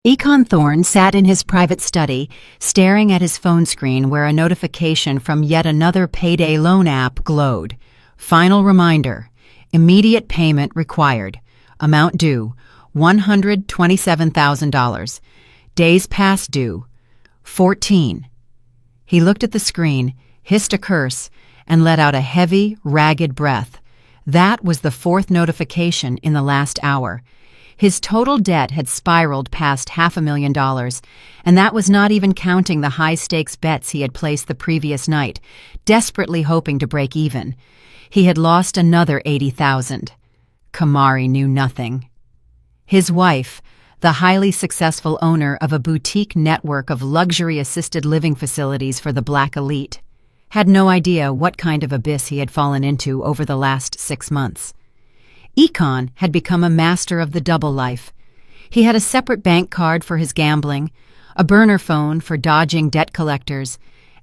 Econ Thorne sat in his private study, staring at his phone screen where a notification from yet another payday loan app glowed. Final reminder. Immediate payment required. Amount due, $127,000. Days past due, 14. He looked at the screen, hissed a curse, and let out a heavy, ragged breath. That was the fourth notification in the last hour. His total debt had spiraled past $500,000, and that was not even counting the high-stakes bets he had placed the previous night, desperately hoping to break even. He had lost another $80,000. Kamari knew nothing. His wife, the highly successful owner of a boutique network of luxury assisted living facilities for the black elite, had no idea what kind of abyss he had fallen into over the last 6 months. Econ had become a master of the double life. He had a separate bank card for his gambling, a burner phone for dodging debt collectors,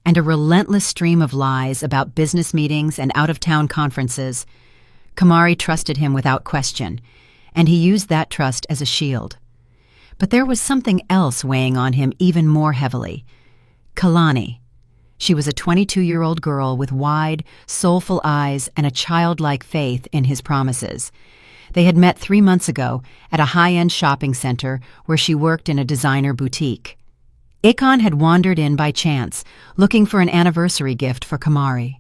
and a relentless stream of lies about business meetings and out-of-town conferences. Kamari trusted him without question, and he used that trust as a shield. But there was something else weighing on him even more heavily. Kalani. She was a 22-year-old girl with wide, soulful eyes and a childlike faith in his promises. They had met 3 months ago at a high-end shopping center where she worked in a designer boutique. Econ had wandered in by chance, looking for an anniversary gift for Kamari.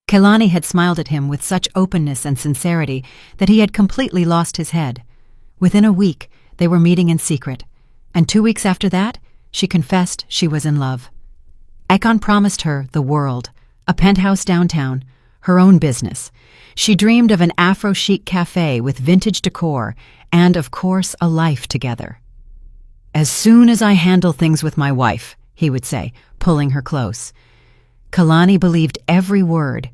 Kalani had smiled at him with such openness and sincerity that he had completely lost his head. Within a week, they were meeting in secret, and 2 weeks after that, she confessed she was in love. Econ promised her the world, a penthouse downtown, her own business. She dreamed of an Afro-chic cafe with vintage decor and, of course, a life together. "As soon as I handle things with my wife," he would say, pulling her close. Kalani believed every word.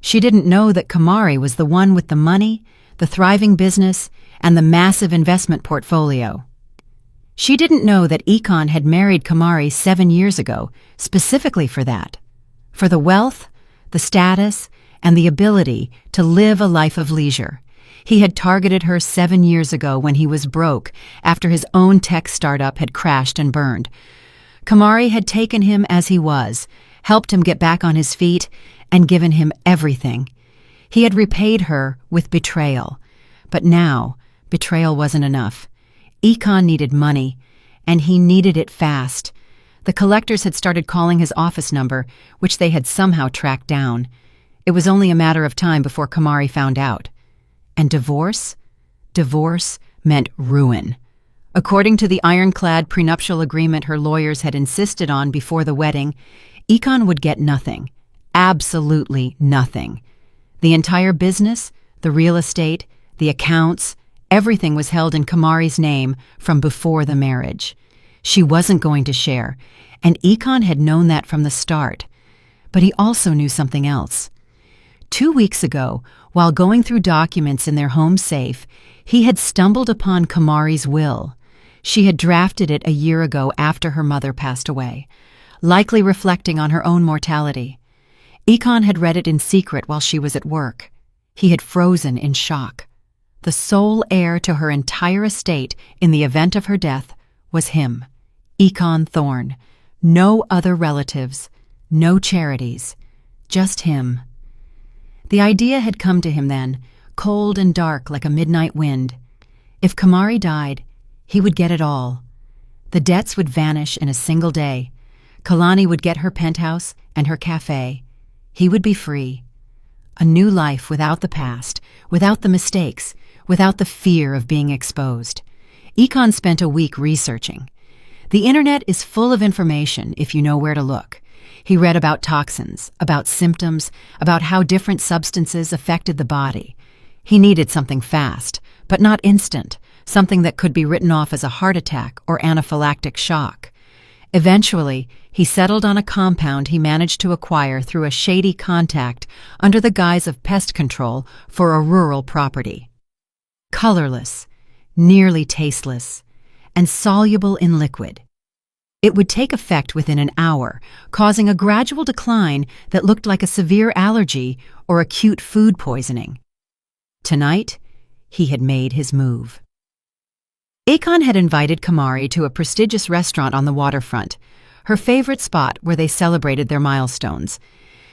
She didn't know that Kamari was the one with the money, the thriving business, and the massive investment portfolio. She didn't know that Econ had married Kamari 7 years ago, specifically for that. For the wealth, the status, and the ability to live a life of leisure. He had targeted her 7 years ago when he was broke after his own tech startup had crashed and burned. Kamari had taken him as he was, helped him get back on his feet, and given him everything. He had repaid her with betrayal. But now, betrayal wasn't enough. Econ needed money, and he needed it fast. The collectors had started calling his office number, which they had somehow tracked down. It was only a matter of time before Kamari found out. And divorce? Divorce meant ruin. According to the ironclad prenuptial agreement her lawyers had insisted on before the wedding, Econ would get nothing. Absolutely nothing. The entire business, the real estate, the accounts, everything was held in Kamari's name from before the marriage. She wasn't going to share, and Econ had known that from the start. But he also knew something else. 2 weeks ago, while going through documents in their home safe, he had stumbled upon Kamari's will. She had drafted it a year ago after her mother passed away, likely reflecting on her own mortality. Econ had read it in secret while she was at work. He had frozen in shock. The sole heir to her entire estate in the event of her death was him, Econ Thorne. No other relatives, no charities, just him. The idea had come to him then, cold and dark like a midnight wind. If Kamari died, he would get it all. The debts would vanish in a single day. Kalani would get her penthouse and her cafe. He would be free. A new life without the past, without the mistakes, without the fear of being exposed. Econ spent a week researching. The internet is full of information if you know where to look. He read about toxins, about symptoms, about how different substances affected the body. He needed something fast, but not instant, something that could be written off as a heart attack or anaphylactic shock. Eventually, he settled on a compound he managed to acquire through a shady contact under the guise of pest control for a rural property. Colorless, nearly tasteless, and soluble in liquid. It would take effect within an hour, causing a gradual decline that looked like a severe allergy or acute food poisoning. Tonight, he had made his move. Akon had invited Kamari to a prestigious restaurant on the waterfront, her favorite spot where they celebrated their milestones.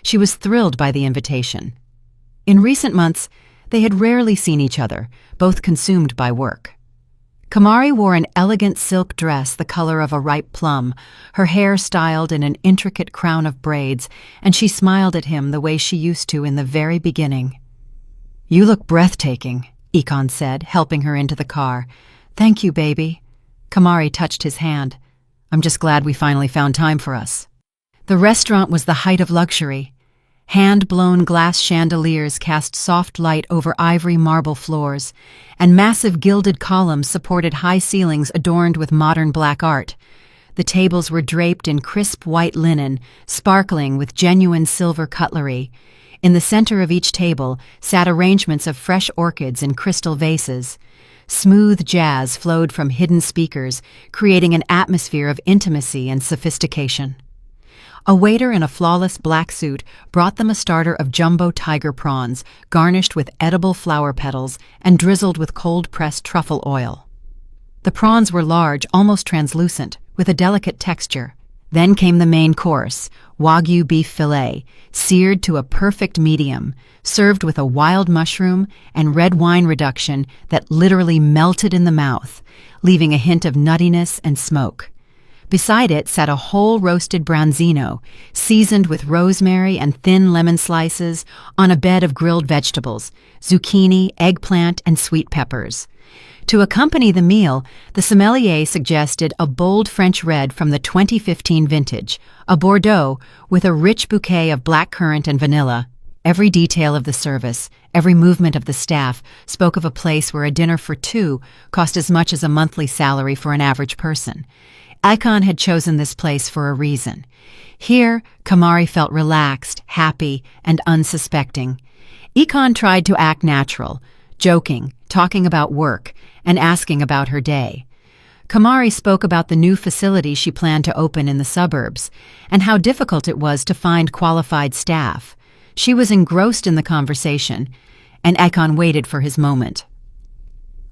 She was thrilled by the invitation. In recent months, they had rarely seen each other, both consumed by work. Kamari wore an elegant silk dress the color of a ripe plum, her hair styled in an intricate crown of braids, and she smiled at him the way she used to in the very beginning. "You look breathtaking," Akon said, helping her into the car. "Thank you, baby." Kamari touched his hand. "I'm just glad we finally found time for us." The restaurant was the height of luxury. Hand-blown glass chandeliers cast soft light over ivory marble floors, and massive gilded columns supported high ceilings adorned with modern black art. The tables were draped in crisp white linen, sparkling with genuine silver cutlery. In the center of each table sat arrangements of fresh orchids in crystal vases. Smooth jazz flowed from hidden speakers, creating an atmosphere of intimacy and sophistication. A waiter in a flawless black suit brought them a starter of jumbo tiger prawns, garnished with edible flower petals and drizzled with cold-pressed truffle oil. The prawns were large, almost translucent, with a delicate texture. Then came the main course, Wagyu beef fillet, seared to a perfect medium, served with a wild mushroom and red wine reduction that literally melted in the mouth, leaving a hint of nuttiness and smoke. Beside it sat a whole roasted branzino, seasoned with rosemary and thin lemon slices, on a bed of grilled vegetables, zucchini, eggplant, and sweet peppers. To accompany the meal, the sommelier suggested a bold French red from the 2015 vintage, a Bordeaux with a rich bouquet of blackcurrant and vanilla. Every detail of the service, every movement of the staff, spoke of a place where a dinner for two cost as much as a monthly salary for an average person. Akon had chosen this place for a reason. Here, Kamari felt relaxed, happy, and unsuspecting. Akon tried to act natural, joking, talking about work, and asking about her day. Kamari spoke about the new facility she planned to open in the suburbs, and how difficult it was to find qualified staff. She was engrossed in the conversation, and Akon waited for his moment.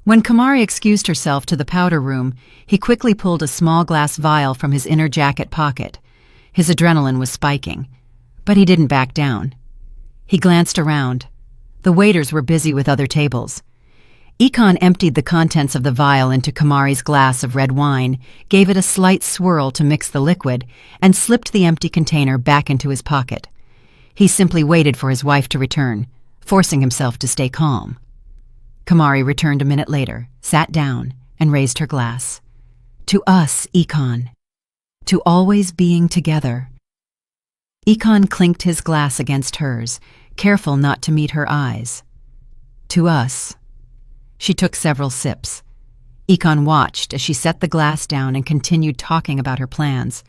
When Kamari excused herself to the powder room, he quickly pulled a small glass vial from his inner jacket pocket. His adrenaline was spiking, but he didn't back down. He glanced around. The waiters were busy with other tables. Akon emptied the contents of the vial into Kamari's glass of red wine, gave it a slight swirl to mix the liquid, and slipped the empty container back into his pocket. He simply waited for his wife to return, forcing himself to stay calm. Kamari returned a minute later, sat down, and raised her glass. "To us, Akon. To always being together." Akon clinked his glass against hers, careful not to meet her eyes. "To us." She took several sips. Akon watched as she set the glass down and continued talking about her plans.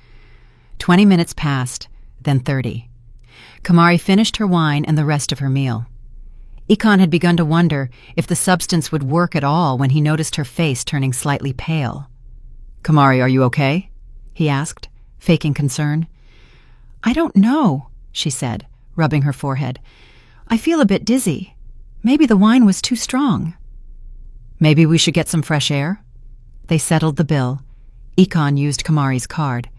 20 minutes passed, then 30. Kamari finished her wine and the rest of her meal. Akon had begun to wonder if the substance would work at all when he noticed her face turning slightly pale. "Kamari, are you okay?" he asked, faking concern. "I don't know," she said, rubbing her forehead. "I feel a bit dizzy. Maybe the wine was too strong." "Maybe we should get some fresh air?" They settled the bill. Akon used Kamari's card,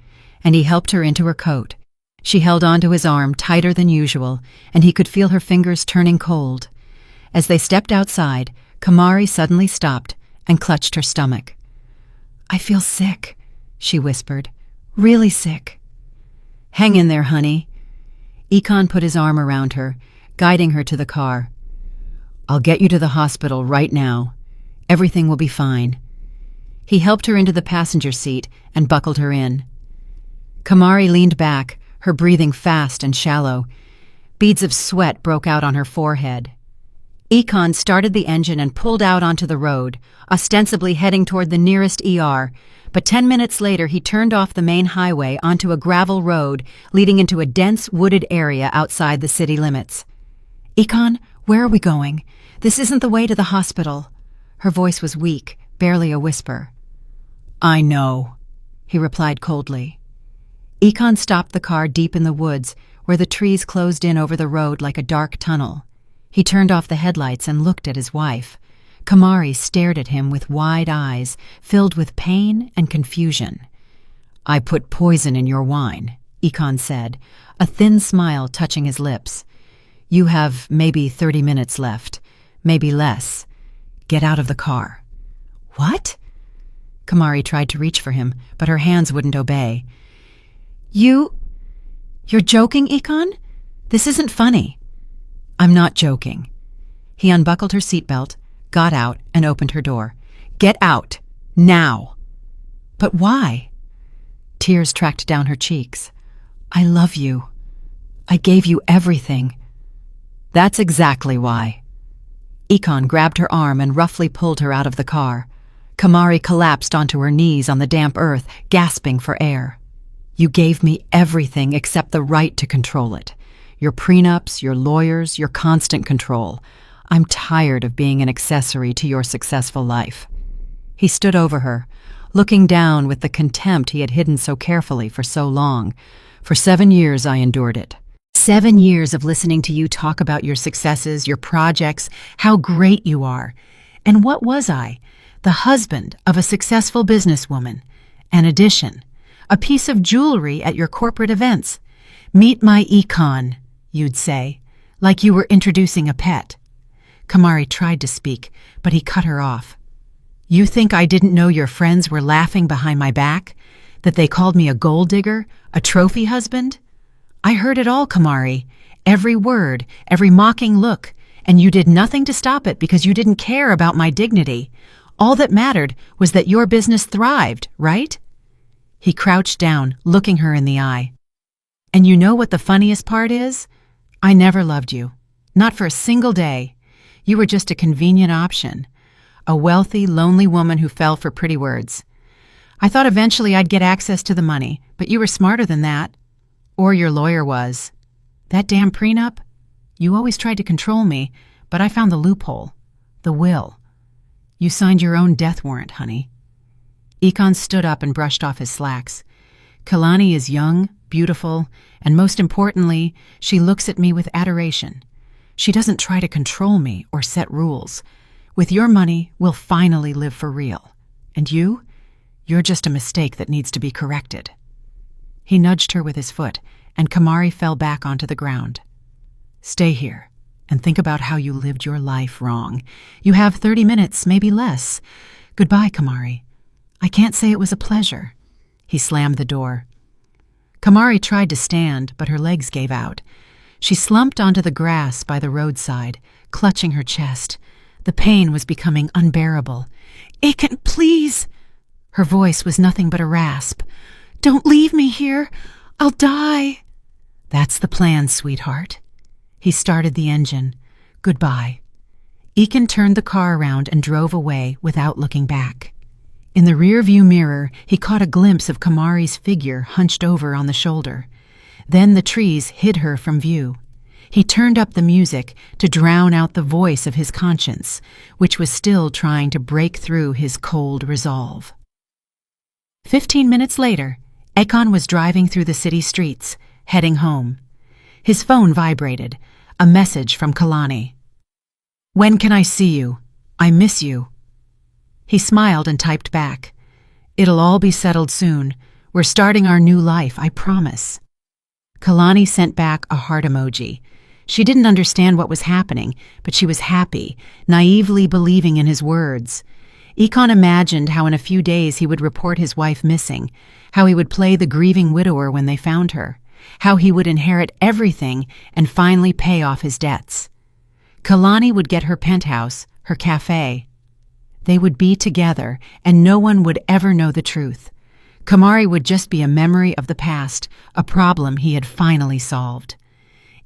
and he helped her into her coat. She held onto his arm tighter than usual, and he could feel her fingers turning cold. As they stepped outside, Kamari suddenly stopped and clutched her stomach. "I feel sick," she whispered. "Really sick." "Hang in there, honey." Akon put his arm around her, guiding her to the car. "I'll get you to the hospital right now. Everything will be fine." He helped her into the passenger seat and buckled her in. Kamari leaned back, her breathing fast and shallow. Beads of sweat broke out on her forehead. Akon started the engine and pulled out onto the road, ostensibly heading toward the nearest ER, but 10 minutes later he turned off the main highway onto a gravel road leading into a dense wooded area outside the city limits. "Akon, where are we going? This isn't the way to the hospital." Her voice was weak, barely a whisper. "I know," he replied coldly. Akon stopped the car deep in the woods, where the trees closed in over the road like a dark tunnel. He turned off the headlights and looked at his wife. Kamari stared at him with wide eyes, filled with pain and confusion. "I put poison in your wine," Ekon said, a thin smile touching his lips. "You have maybe 30 minutes left, maybe less. Get out of the car." "What?" Kamari tried to reach for him, but her hands wouldn't obey. You're joking, Ekon? This isn't funny." "I'm not joking." He unbuckled her seatbelt, got out, and opened her door. "Get out! Now!" "But why?" Tears tracked down her cheeks. "I love you. I gave you everything." "That's exactly why." Ekon grabbed her arm and roughly pulled her out of the car. Kamari collapsed onto her knees on the damp earth, gasping for air. "You gave me everything except the right to control it. Your prenups, your lawyers, your constant control. I'm tired of being an accessory to your successful life." He stood over her, looking down with the contempt he had hidden so carefully for so long. "For 7 years I endured it. 7 years of listening to you talk about your successes, your projects, how great you are. And what was I? The husband of a successful businesswoman. An addition. A piece of jewelry at your corporate events. 'Meet my Ekon,' you'd say, like you were introducing a pet." Kamari tried to speak, but he cut her off. "You think I didn't know your friends were laughing behind my back? That they called me a gold digger, a trophy husband? I heard it all, Kamari. Every word, every mocking look, and you did nothing to stop it because you didn't care about my dignity. All that mattered was that your business thrived, right?" He crouched down, looking her in the eye. "And you know what the funniest part is? I never loved you. Not for a single day. You were just a convenient option. A wealthy, lonely woman who fell for pretty words. I thought eventually I'd get access to the money, but you were smarter than that. Or your lawyer was. That damn prenup? You always tried to control me, but I found the loophole. The will. You signed your own death warrant, honey." Ekon stood up and brushed off his slacks. "Kalani is young, beautiful, and most importantly, she looks at me with adoration. She doesn't try to control me or set rules. With your money, we'll finally live for real. And you're just a mistake that needs to be corrected." He nudged her with his foot, and Kamari fell back onto the ground. "Stay here, and think about how you lived your life wrong. You have 30 minutes, maybe less. Goodbye, Kamari. I can't say it was a pleasure." He slammed the door. Kamari tried to stand, but her legs gave out. She slumped onto the grass by the roadside, clutching her chest. The pain was becoming unbearable. "Ekon, please!" Her voice was nothing but a rasp. "Don't leave me here. I'll die." "That's the plan, sweetheart." He started the engine. "Goodbye." Ekon turned the car around and drove away without looking back. In the rearview mirror, he caught a glimpse of Kamari's figure hunched over on the shoulder. Then the trees hid her from view. He turned up the music to drown out the voice of his conscience, which was still trying to break through his cold resolve. 15 minutes later, Ekon was driving through the city streets, heading home. His phone vibrated, a message from Kalani. "When can I see you? I miss you." He smiled and typed back, "It'll all be settled soon. We're starting our new life, I promise." Kalani sent back a heart emoji. She didn't understand what was happening, but she was happy, naively believing in his words. Ekon imagined how in a few days he would report his wife missing, how he would play the grieving widower when they found her, how he would inherit everything and finally pay off his debts. Kalani would get her penthouse, her cafe. They would be together, and no one would ever know the truth. Kamari would just be a memory of the past, a problem he had finally solved.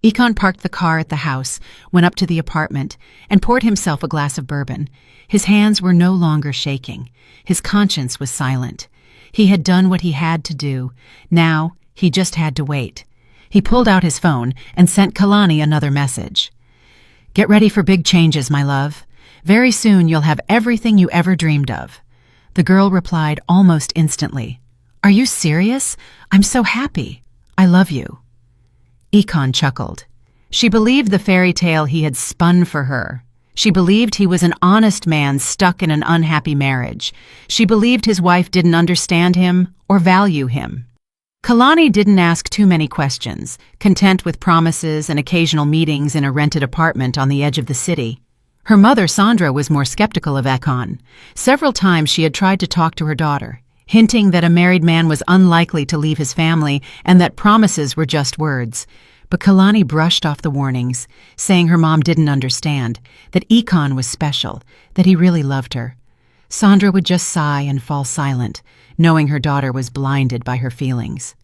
Ekon parked the car at the house, went up to the apartment, and poured himself a glass of bourbon. His hands were no longer shaking. His conscience was silent. He had done what he had to do. Now, he just had to wait. He pulled out his phone and sent Kalani another message. "Get ready for big changes, my love. Very soon you'll have everything you ever dreamed of." The girl replied almost instantly. "Are you serious? I'm so happy. I love you." Ekon chuckled. She believed the fairy tale he had spun for her. She believed he was an honest man stuck in an unhappy marriage. She believed his wife didn't understand him or value him. Kalani didn't ask too many questions, content with promises and occasional meetings in a rented apartment on the edge of the city. Her mother, Sandra, was more skeptical of Ekon. Several times she had tried to talk to her daughter, hinting that a married man was unlikely to leave his family and that promises were just words. But Kalani brushed off the warnings, saying her mom didn't understand, that Ekon was special, that he really loved her. Sandra would just sigh and fall silent, knowing her daughter was blinded by her feelings.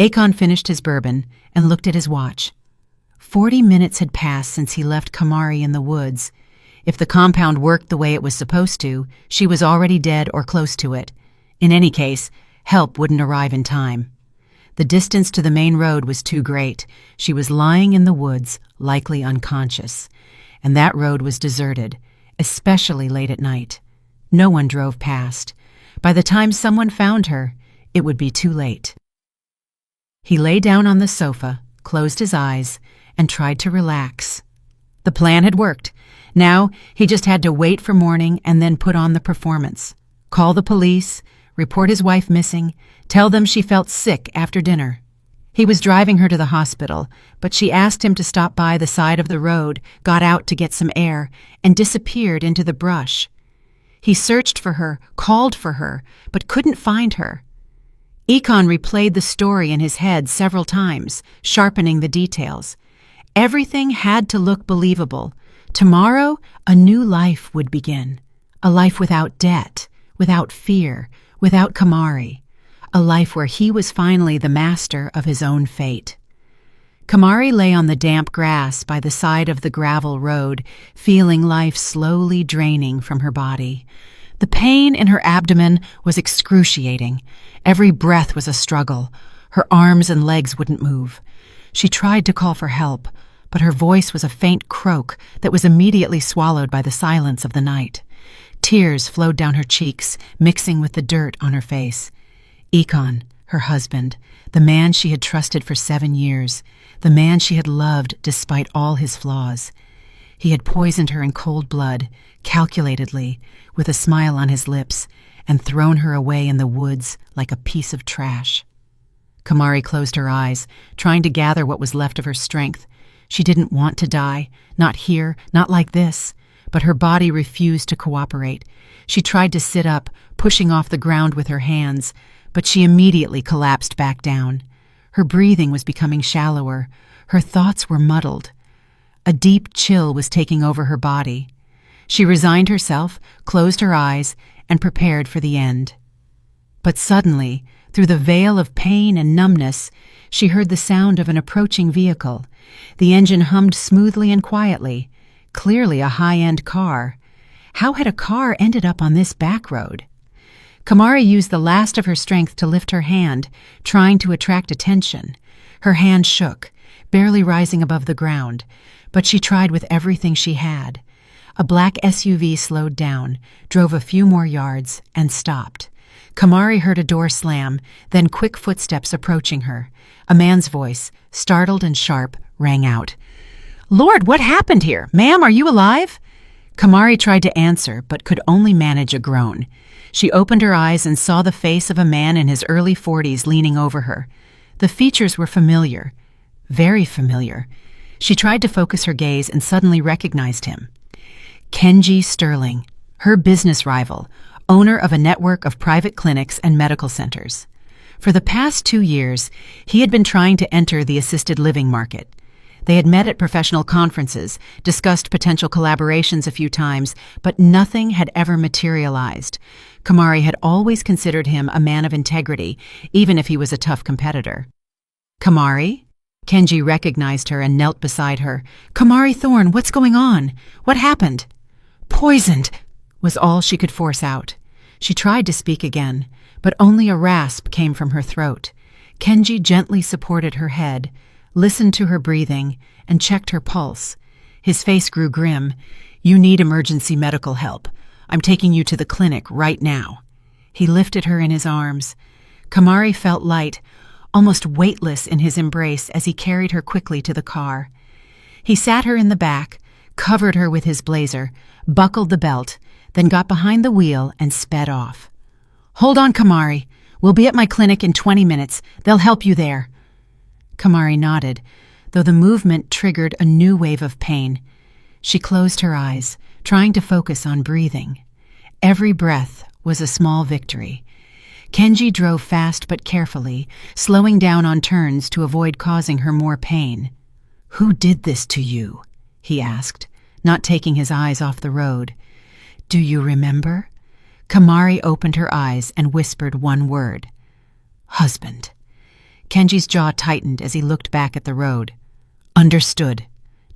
Ekon finished his bourbon and looked at his watch. 40 minutes had passed since he left Kamari in the woods. If the compound worked the way it was supposed to, she was already dead or close to it. In any case, help wouldn't arrive in time. The distance to the main road was too great. She was lying in the woods, likely unconscious. And that road was deserted, especially late at night. No one drove past. By the time someone found her, it would be too late. He lay down on the sofa, closed his eyes, and tried to relax. The plan had worked. Now he just had to wait for morning and then put on the performance. Call the police, report his wife missing, tell them she felt sick after dinner. He was driving her to the hospital, but she asked him to stop by the side of the road, got out to get some air, and disappeared into the brush. He searched for her, called for her, but couldn't find her. Ekon replayed the story in his head several times, sharpening the details. Everything had to look believable. Tomorrow, a new life would begin. A life without debt, without fear, without Kamari. A life where he was finally the master of his own fate. Kamari lay on the damp grass by the side of the gravel road, feeling life slowly draining from her body. The pain in her abdomen was excruciating. Every breath was a struggle. Her arms and legs wouldn't move. She tried to call for help, but her voice was a faint croak that was immediately swallowed by the silence of the night. Tears flowed down her cheeks, mixing with the dirt on her face. Ekon, her husband, the man she had trusted for 7 years, the man she had loved despite all his flaws. He had poisoned her in cold blood, calculatedly, with a smile on his lips, and thrown her away in the woods like a piece of trash. Kamari closed her eyes, trying to gather what was left of her strength. She didn't want to die, not here, not like this, but her body refused to cooperate. She tried to sit up, pushing off the ground with her hands, but she immediately collapsed back down. Her breathing was becoming shallower. Her thoughts were muddled. A deep chill was taking over her body. She resigned herself, closed her eyes, and prepared for the end. But suddenly, through the veil of pain and numbness, she heard the sound of an approaching vehicle. The engine hummed smoothly and quietly, clearly a high-end car. How had a car ended up on this back road? Kamari used the last of her strength to lift her hand, trying to attract attention. Her hand shook, barely rising above the ground, but she tried with everything she had. A black SUV slowed down, drove a few more yards, and stopped. Kamari heard a door slam, then quick footsteps approaching her. A man's voice, startled and sharp, rang out. "Lord, what happened here? Ma'am, are you alive?" Kamari tried to answer, but could only manage a groan. She opened her eyes and saw the face of a man in his early 40s leaning over her. The features were familiar, very familiar. She tried to focus her gaze and suddenly recognized him. Kenji Sterling, her business rival, owner of a network of private clinics and medical centers. For the past 2 years, he had been trying to enter the assisted living market. They had met at professional conferences, discussed potential collaborations a few times, but nothing had ever materialized. Kamari had always considered him a man of integrity, even if he was a tough competitor. "Kamari?" Kenji recognized her and knelt beside her. "Kamari Thorne, what's going on? What happened?" "Poisoned," was all she could force out. She tried to speak again, but only a rasp came from her throat. Kenji gently supported her head, listened to her breathing, and checked her pulse. His face grew grim. "You need emergency medical help. I'm taking you to the clinic right now." He lifted her in his arms. Kamari felt light, almost weightless in his embrace as he carried her quickly to the car. He sat her in the back, covered her with his blazer, buckled the belt, then got behind the wheel and sped off. "Hold on, Kamari. We'll be at my clinic in 20 minutes. They'll help you there." Kamari nodded, though the movement triggered a new wave of pain. She closed her eyes, trying to focus on breathing. Every breath was a small victory. Kenji drove fast but carefully, slowing down on turns to avoid causing her more pain. "Who did this to you?" he asked, not taking his eyes off the road. "Do you remember?" Kamari opened her eyes and whispered one word. "Husband." Kenji's jaw tightened as he looked back at the road. "Understood.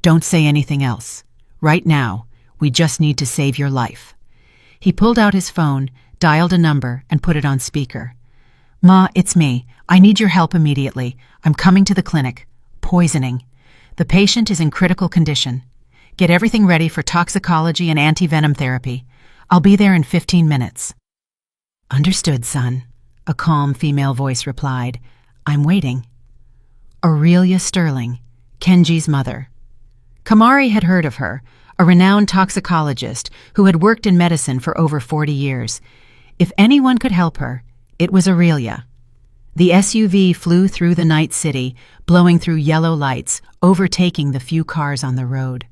Don't say anything else. Right now, we just need to save your life." He pulled out his phone, dialed a number, and put it on speaker. "Ma, it's me. I need your help immediately. I'm coming to the clinic. Poisoning. The patient is in critical condition. Get everything ready for toxicology and anti-venom therapy. I'll be there in 15 minutes. "Understood, son," a calm female voice replied. "I'm waiting." Aurelia Sterling, Kenji's mother. Kamari had heard of her, a renowned toxicologist who had worked in medicine for over 40 years. If anyone could help her, it was Aurelia. The SUV flew through the night city, blowing through yellow lights, overtaking the few cars on the road.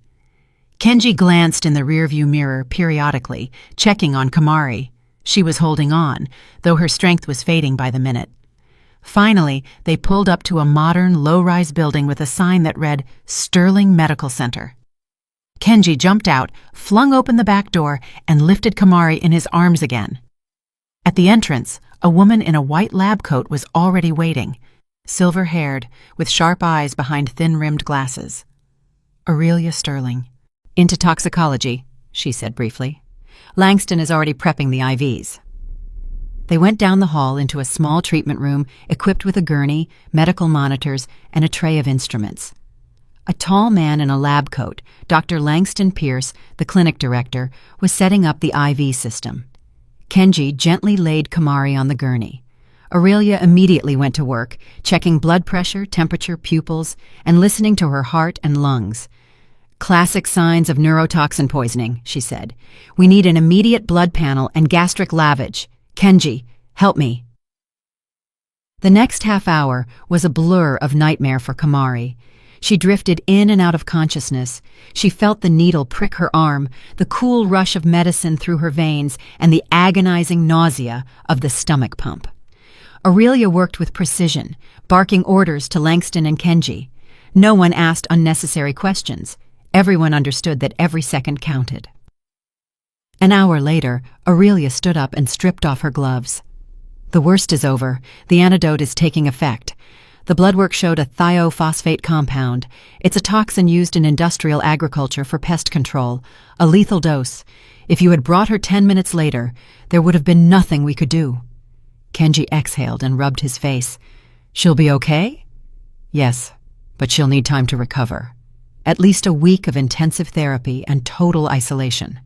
Kenji glanced in the rearview mirror periodically, checking on Kamari. She was holding on, though her strength was fading by the minute. Finally, they pulled up to a modern, low-rise building with a sign that read Sterling Medical Center. Kenji jumped out, flung open the back door, and lifted Kamari in his arms again. At the entrance, a woman in a white lab coat was already waiting, silver-haired, with sharp eyes behind thin-rimmed glasses. "Aurelia Sterling." "Into toxicology," she said briefly. "Langston is already prepping the IVs." They went down the hall into a small treatment room equipped with a gurney, medical monitors, and a tray of instruments. A tall man in a lab coat, Dr. Langston Pierce, the clinic director, was setting up the IV system. Kenji gently laid Kamari on the gurney. Aurelia immediately went to work, checking blood pressure, temperature, pupils, and listening to her heart and lungs. "Classic signs of neurotoxin poisoning," she said. "We need an immediate blood panel and gastric lavage. Kenji, help me." The next half hour was a blur of nightmare for Kamari. She drifted in and out of consciousness. She felt the needle prick her arm, the cool rush of medicine through her veins, and the agonizing nausea of the stomach pump. Aurelia worked with precision, barking orders to Langston and Kenji. No one asked unnecessary questions. Everyone understood that every second counted. An hour later, Aurelia stood up and stripped off her gloves. "The worst is over. The antidote is taking effect." The blood work showed a thiophosphate compound. It's a toxin used in industrial agriculture for pest control, a lethal dose. If you had brought her 10 minutes later, there would have been nothing we could do. Kenji exhaled and rubbed his face. "She'll be okay?" "Yes, but she'll need time to recover. At least a week of intensive therapy and total isolation.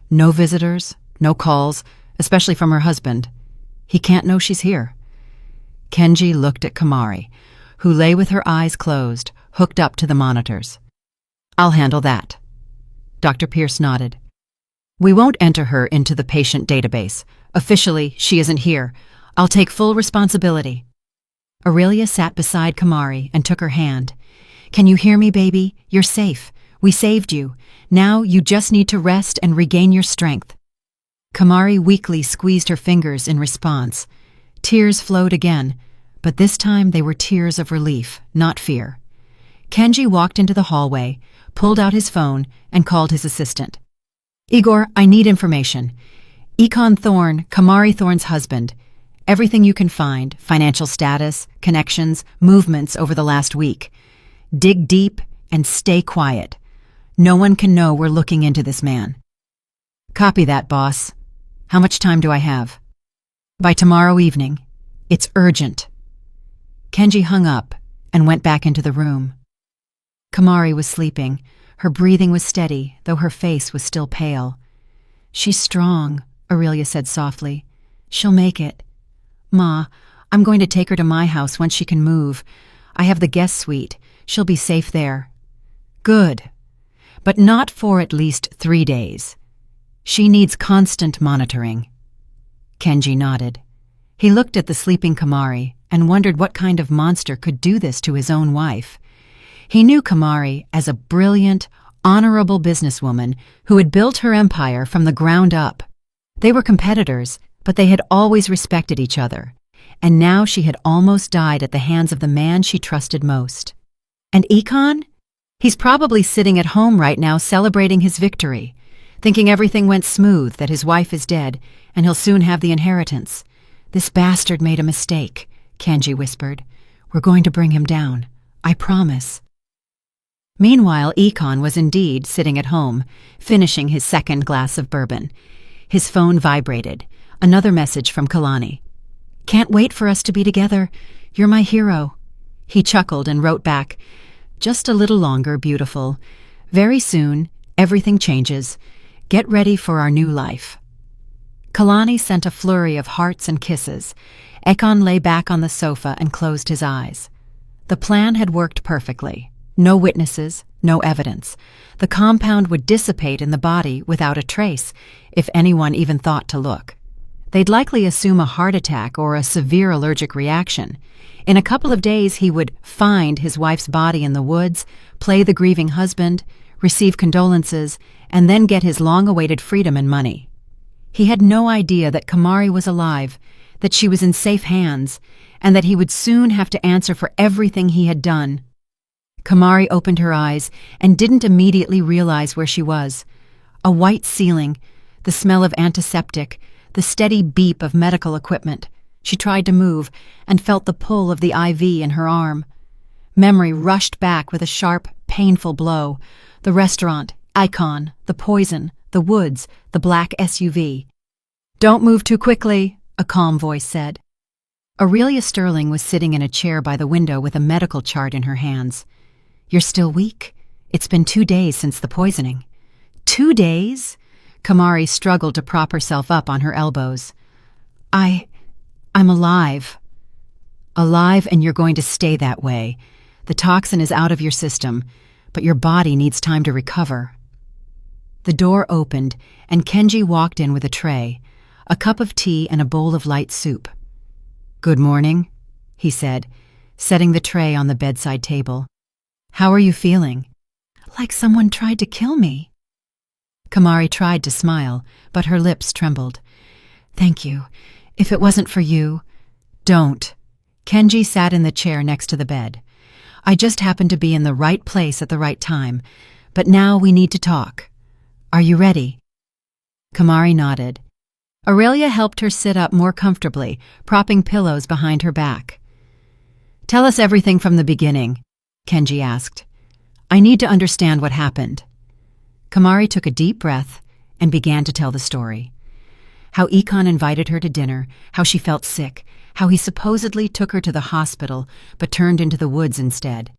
No visitors, no calls, especially from her husband. He can't know she's here." Kenji looked at Kamari, who lay with her eyes closed, hooked up to the monitors. "I'll handle that." Dr. Pierce nodded. "We won't enter her into the patient database. Officially, she isn't here. I'll take full responsibility." Aurelia sat beside Kamari and took her hand. "Can you hear me, baby? You're safe. We saved you. Now you just need to rest and regain your strength." Kamari weakly squeezed her fingers in response. Tears flowed again, but this time they were tears of relief, not fear. Kenji walked into the hallway, pulled out his phone, and called his assistant. "Igor, I need information. Econ Thorne, Kamari Thorne's husband. Everything you can find, financial status, connections, movements over the last week. Dig deep and stay quiet. No one can know we're looking into this man." "Copy that, boss. How much time do I have?" "By tomorrow evening. It's urgent." Kenji hung up and went back into the room. Kamari was sleeping. Her breathing was steady, though her face was still pale. "She's strong," Aurelia said softly. "She'll make it. Ma, I'm going to take her to my house once she can move. I have the guest suite. She'll be safe there." "Good. but not for at least 3 days. She needs constant monitoring. Kenji nodded. He looked at the sleeping Kamari and wondered what kind of monster could do this to his own wife. He knew Kamari as a brilliant, honorable businesswoman who had built her empire from the ground up. They were competitors, but they had always respected each other, and now she had almost died at the hands of the man she trusted most. And Ikon? He's probably sitting at home right now celebrating his victory, thinking everything went smooth, that his wife is dead, and he'll soon have the inheritance. This bastard made a mistake, Kenji whispered. We're going to bring him down. I promise. Meanwhile, Ikon was indeed sitting at home, finishing his second glass of bourbon. His phone vibrated. Another message from Kalani. Can't wait for us to be together. You're my hero. He chuckled and wrote back, just a little longer, beautiful. Very soon, everything changes. Get ready for our new life. Kalani sent a flurry of hearts and kisses. Ekon lay back on the sofa and closed his eyes. The plan had worked perfectly. No witnesses, no evidence. The compound would dissipate in the body without a trace, if anyone even thought to look. They'd likely assume a heart attack or a severe allergic reaction. In a couple of days, he would find his wife's body in the woods, play the grieving husband, receive condolences, and then get his long-awaited freedom and money. He had no idea that Kamari was alive, that she was in safe hands, and that he would soon have to answer for everything he had done. Kamari opened her eyes and didn't immediately realize where she was. A white ceiling, the smell of antiseptic, the steady beep of medical equipment. She tried to move and felt the pull of the IV in her arm. Memory rushed back with a sharp, painful blow. The restaurant, Icon, the poison, the woods, the black SUV. Don't move too quickly, a calm voice said. Aurelia Sterling was sitting in a chair by the window with a medical chart in her hands. You're still weak. It's been 2 days since the poisoning. 2 days? Kamari struggled to prop herself up on her elbows. I'm alive. Alive, and you're going to stay that way. The toxin is out of your system, but your body needs time to recover. The door opened, and Kenji walked in with a tray, a cup of tea and a bowl of light soup. Good morning, he said, setting the tray on the bedside table. How are you feeling? Like someone tried to kill me. Kamari tried to smile, but her lips trembled. Thank you. If it wasn't for you... Don't. Kenji sat in the chair next to the bed. I just happened to be in the right place at the right time, but now we need to talk. Are you ready? Kamari nodded. Aurelia helped her sit up more comfortably, propping pillows behind her back. Tell us everything from the beginning, Kenji asked. I need to understand what happened. Kamari took a deep breath and began to tell the story. How Ikon invited her to dinner, how she felt sick, how he supposedly took her to the hospital but turned into the woods instead,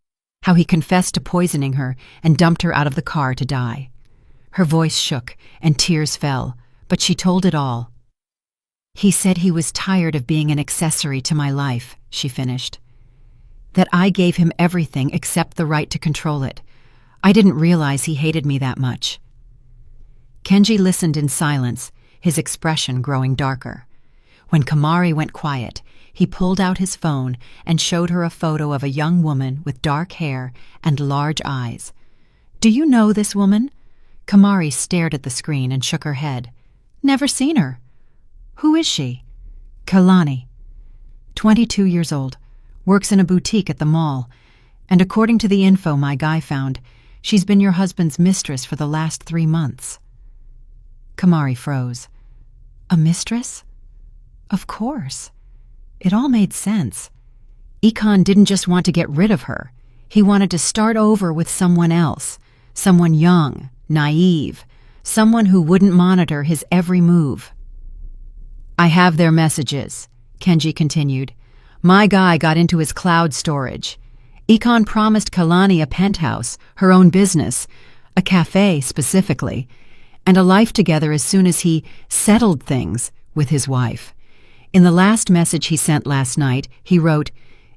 how he confessed to poisoning her and dumped her out of the car to die. Her voice shook and tears fell, but she told it all. He said he was tired of being an accessory to my life, she finished. That I gave him everything except the right to control it. I didn't realize he hated me that much. Kenji listened in silence, his expression growing darker. When Kamari went quiet, he pulled out his phone and showed her a photo of a young woman with dark hair and large eyes. Do you know this woman? Kamari stared at the screen and shook her head. Never seen her. Who is she? Kalani. 22 years old. Works in a boutique at the mall. And according to the info my guy found, she's been your husband's mistress for the last 3 months. Kamari froze. A mistress? Of course. It all made sense. Ikon didn't just want to get rid of her. He wanted to start over with someone else. Someone young, naive. Someone who wouldn't monitor his every move. I have their messages, Kenji continued. My guy got into his cloud storage. Ikon promised Kalani a penthouse, her own business, a cafe specifically, and a life together as soon as he settled things with his wife. In the last message he sent last night, he wrote,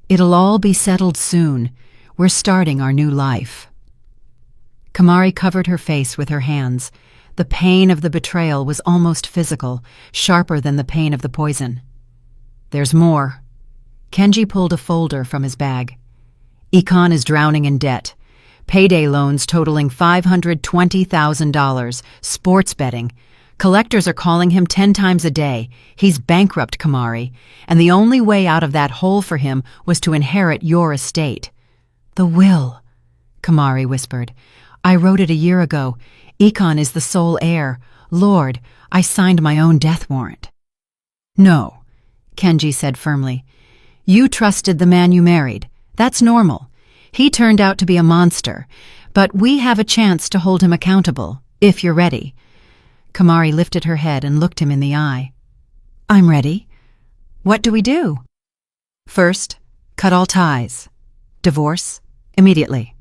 "It'll all be settled soon. We're starting our new life." Kamari covered her face with her hands. The pain of the betrayal was almost physical, sharper than the pain of the poison. "There's more." Kenji pulled a folder from his bag. "Econ is drowning in debt. Payday loans totaling $520,000, sports betting. Collectors are calling him 10 times a day. He's bankrupt, Kamari, and the only way out of that hole for him was to inherit your estate." "The will," Kamari whispered. "I wrote it a year ago. Econ is the sole heir. Lord, I signed my own death warrant." "No," Kenji said firmly. "You trusted the man you married. That's normal. He turned out to be a monster, but we have a chance to hold him accountable, if you're ready." Kamari lifted her head and looked him in the eye. "I'm ready. What do we do?" "First, cut all ties. Divorce, immediately.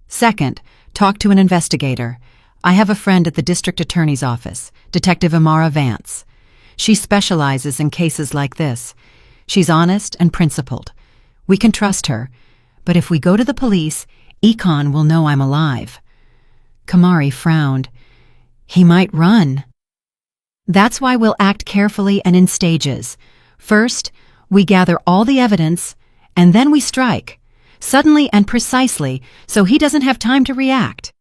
Second, talk to an investigator. I have a friend at the district attorney's office, Detective Amara Vance. She specializes in cases like this. She's honest and principled. We can trust her, but if we go to the police, Econ will know I'm alive." Kamari frowned. "He might run." "That's why we'll act carefully and in stages. First, we gather all the evidence, and then we strike. Suddenly and precisely, so he doesn't have time to react."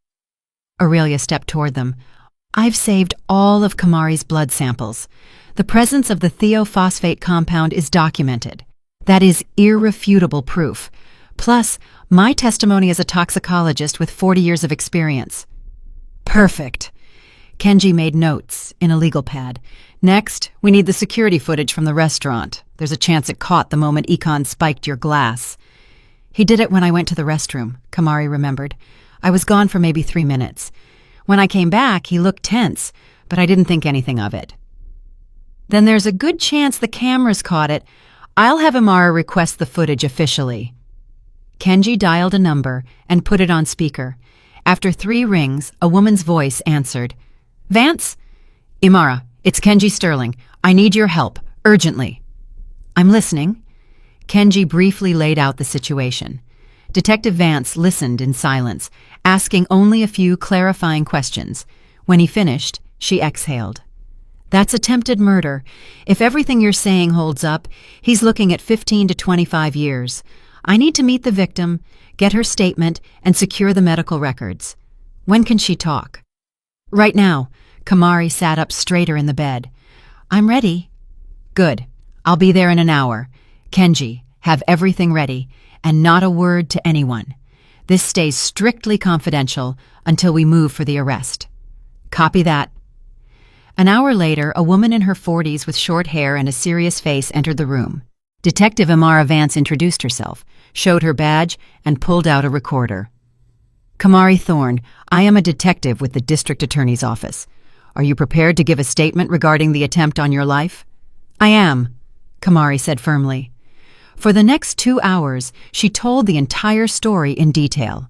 Aurelia stepped toward them. "I've saved all of Kamari's blood samples. The presence of the thiophosphate compound is documented. That is irrefutable proof. Plus, my testimony as a toxicologist with 40 years of experience." "Perfect." Kenji made notes in a legal pad. "Next, we need the security footage from the restaurant. There's a chance it caught the moment Econ spiked your glass." "He did it when I went to the restroom," Kamari remembered. "I was gone for maybe 3 minutes. When I came back, he looked tense, but I didn't think anything of it." "Then there's a good chance the cameras caught it. I'll have Amara request the footage officially." Kenji dialed a number and put it on speaker. After 3 rings, a woman's voice answered. "Vance?" "Amara, it's Kenji Sterling. I need your help, urgently." "I'm listening." Kenji briefly laid out the situation. Detective Vance listened in silence, asking only a few clarifying questions. When he finished, she exhaled. "That's attempted murder. If everything you're saying holds up, he's looking at 15 to 25 years. I need to meet the victim, get her statement, and secure the medical records. When can she talk?" "Right now." Kamari sat up straighter in the bed. "I'm ready." "Good. I'll be there in an hour. Kenji, have everything ready, and not a word to anyone. This stays strictly confidential until we move for the arrest." "Copy that." An hour later, a woman in her 40s with short hair and a serious face entered the room. Detective Amara Vance introduced herself, showed her badge, and pulled out a recorder. "Kamari Thorne, I am a detective with the district attorney's office. Are you prepared to give a statement regarding the attempt on your life?" "I am," Kamari said firmly. For the next 2 hours, she told the entire story in detail.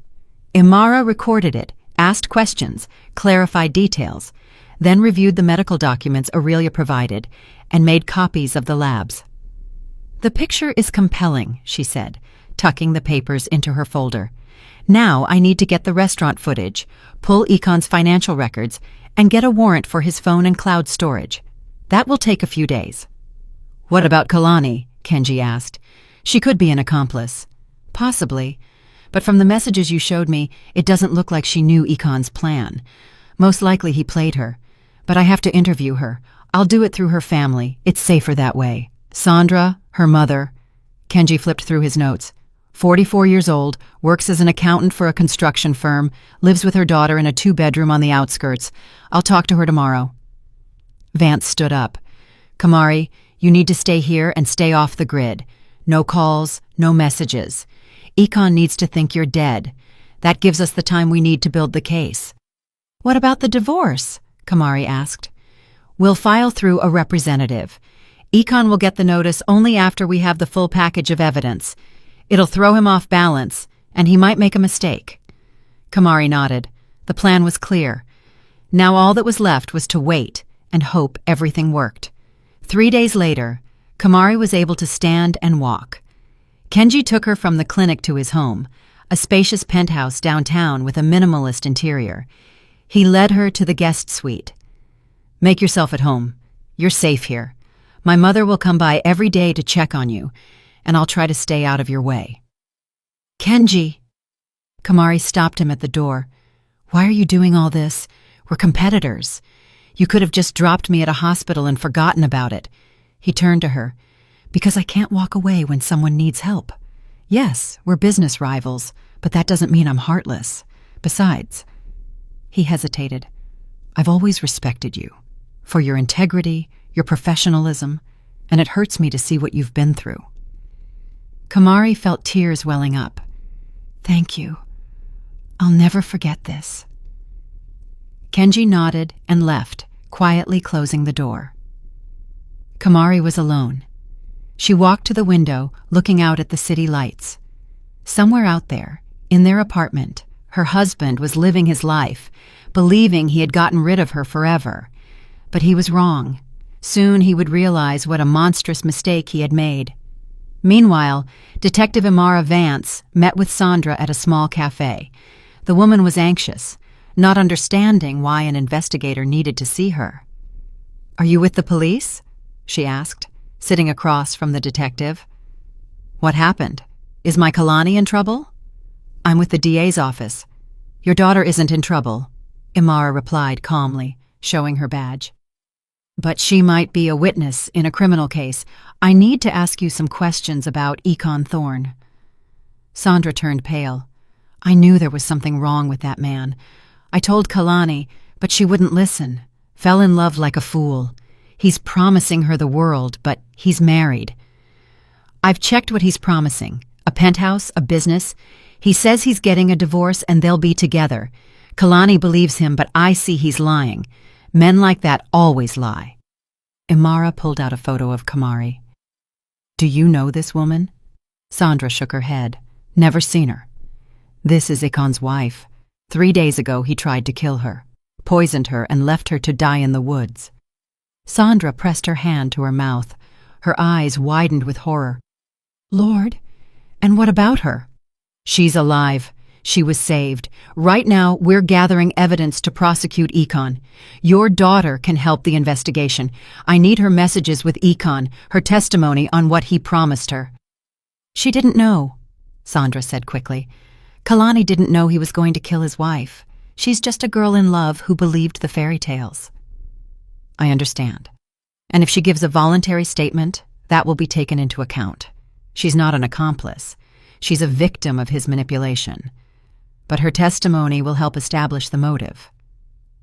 Amara recorded it, asked questions, clarified details, then reviewed the medical documents Aurelia provided, and made copies of the labs. "The picture is compelling," she said, tucking the papers into her folder. "Now I need to get the restaurant footage, pull Econ's financial records, and get a warrant for his phone and cloud storage. That will take a few days." "What about Kalani?" Kenji asked. "She could be an accomplice." "Possibly. But from the messages you showed me, it doesn't look like she knew Econ's plan. Most likely he played her. But I have to interview her. I'll do it through her family. It's safer that way. Sandra, her mother." Kenji flipped through his notes. 44 years old, works as an accountant for a construction firm, lives with her daughter in a 2-bedroom on the outskirts. I'll talk to her tomorrow. Vance stood up. "Kamari, you need to stay here and stay off the grid. No calls, no messages. Econ needs to think you're dead. That gives us the time we need to build the case." "What about the divorce?" Kamari asked. "We'll file through a representative. Econ will get the notice only after we have the full package of evidence. It'll throw him off balance, and he might make a mistake." Kamari nodded. The plan was clear. Now all that was left was to wait and hope everything worked. 3 days later, Kamari was able to stand and walk. Kenji took her from the clinic to his home, a spacious penthouse downtown with a minimalist interior. He led her to the guest suite. "Make yourself at home. You're safe here. My mother will come by every day to check on you, and I'll try to stay out of your way." "Kenji!" Kamari stopped him at the door. "Why are you doing all this? We're competitors. You could have just dropped me at a hospital and forgotten about it." He turned to her. "Because I can't walk away when someone needs help. Yes, we're business rivals, but that doesn't mean I'm heartless. Besides," he hesitated, "I've always respected you. For your integrity, your professionalism, and it hurts me to see what you've been through." Kamari felt tears welling up. "Thank you. I'll never forget this." Kenji nodded and left, quietly closing the door. Kamari was alone. She walked to the window, looking out at the city lights. Somewhere out there, in their apartment, her husband was living his life, believing he had gotten rid of her forever. But he was wrong. Soon he would realize what a monstrous mistake he had made. Meanwhile, Detective Imara Vance met with Sandra at a small cafe. The woman was anxious, not understanding why an investigator needed to see her. "Are you with the police?" she asked, sitting across from the detective. "What happened? Is my Kalani in trouble?" "I'm with the DA's office." "Your daughter isn't in trouble," Imara replied calmly, showing her badge. "But she might be a witness in a criminal case. I need to ask you some questions about Econ Thorne." Sandra turned pale. "I knew there was something wrong with that man. I told Kalani, but she wouldn't listen. Fell in love like a fool. He's promising her the world, but he's married." "I've checked what he's promising. A penthouse, a business. He says he's getting a divorce and they'll be together. Kalani believes him, but I see he's lying. Men like that always lie." Imara pulled out a photo of Kamari. "Do you know this woman?" Sandra shook her head. "Never seen her." "This is Ikon's wife. 3 days ago he tried to kill her, poisoned her and left her to die in the woods." Sandra pressed her hand to her mouth. Her eyes widened with horror. "Lord, and what about her?" "She's alive. She was saved. Right now, we're gathering evidence to prosecute Econ. Your daughter can help the investigation. I need her messages with Econ, her testimony on what he promised her." "She didn't know," Sandra said quickly. "Kalani didn't know he was going to kill his wife. She's just a girl in love who believed the fairy tales." "I understand. And if she gives a voluntary statement, that will be taken into account. She's not an accomplice. She's a victim of his manipulation. But her testimony will help establish the motive."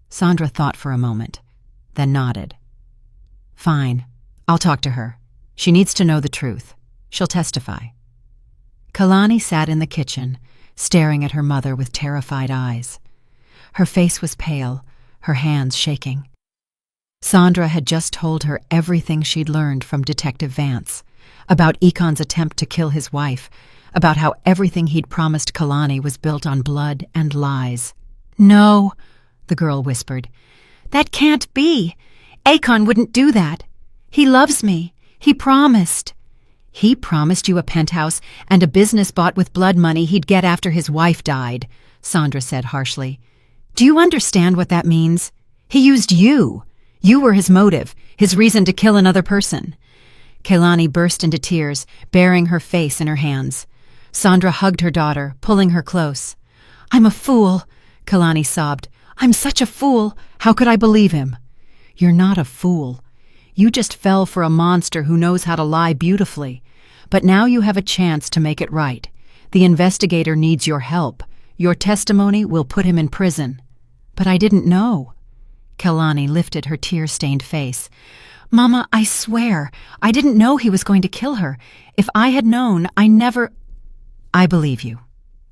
Sandra thought for a moment, then nodded. "Fine. I'll talk to her. She needs to know the truth. She'll testify." Kalani sat in the kitchen, staring at her mother with terrified eyes. Her face was pale, her hands shaking. Sandra had just told her everything she'd learned from Detective Vance, about Econ's attempt to kill his wife, about how everything he'd promised Kalani was built on blood and lies. "No," the girl whispered. "That can't be. Akon wouldn't do that. He loves me. He promised." "He promised you a penthouse and a business bought with blood money he'd get after his wife died," Sandra said harshly. "Do you understand what that means? He used you. You were his motive, his reason to kill another person." Kalani burst into tears, burying her face in her hands. Sandra hugged her daughter, pulling her close. "I'm a fool," Kalani sobbed. "I'm such a fool. How could I believe him?" "You're not a fool. You just fell for a monster who knows how to lie beautifully. But now you have a chance to make it right. The investigator needs your help. Your testimony will put him in prison." "But I didn't know." Kalani lifted her tear-stained face. "Mama, I swear, I didn't know he was going to kill her. If I had known, I never—" "I believe you.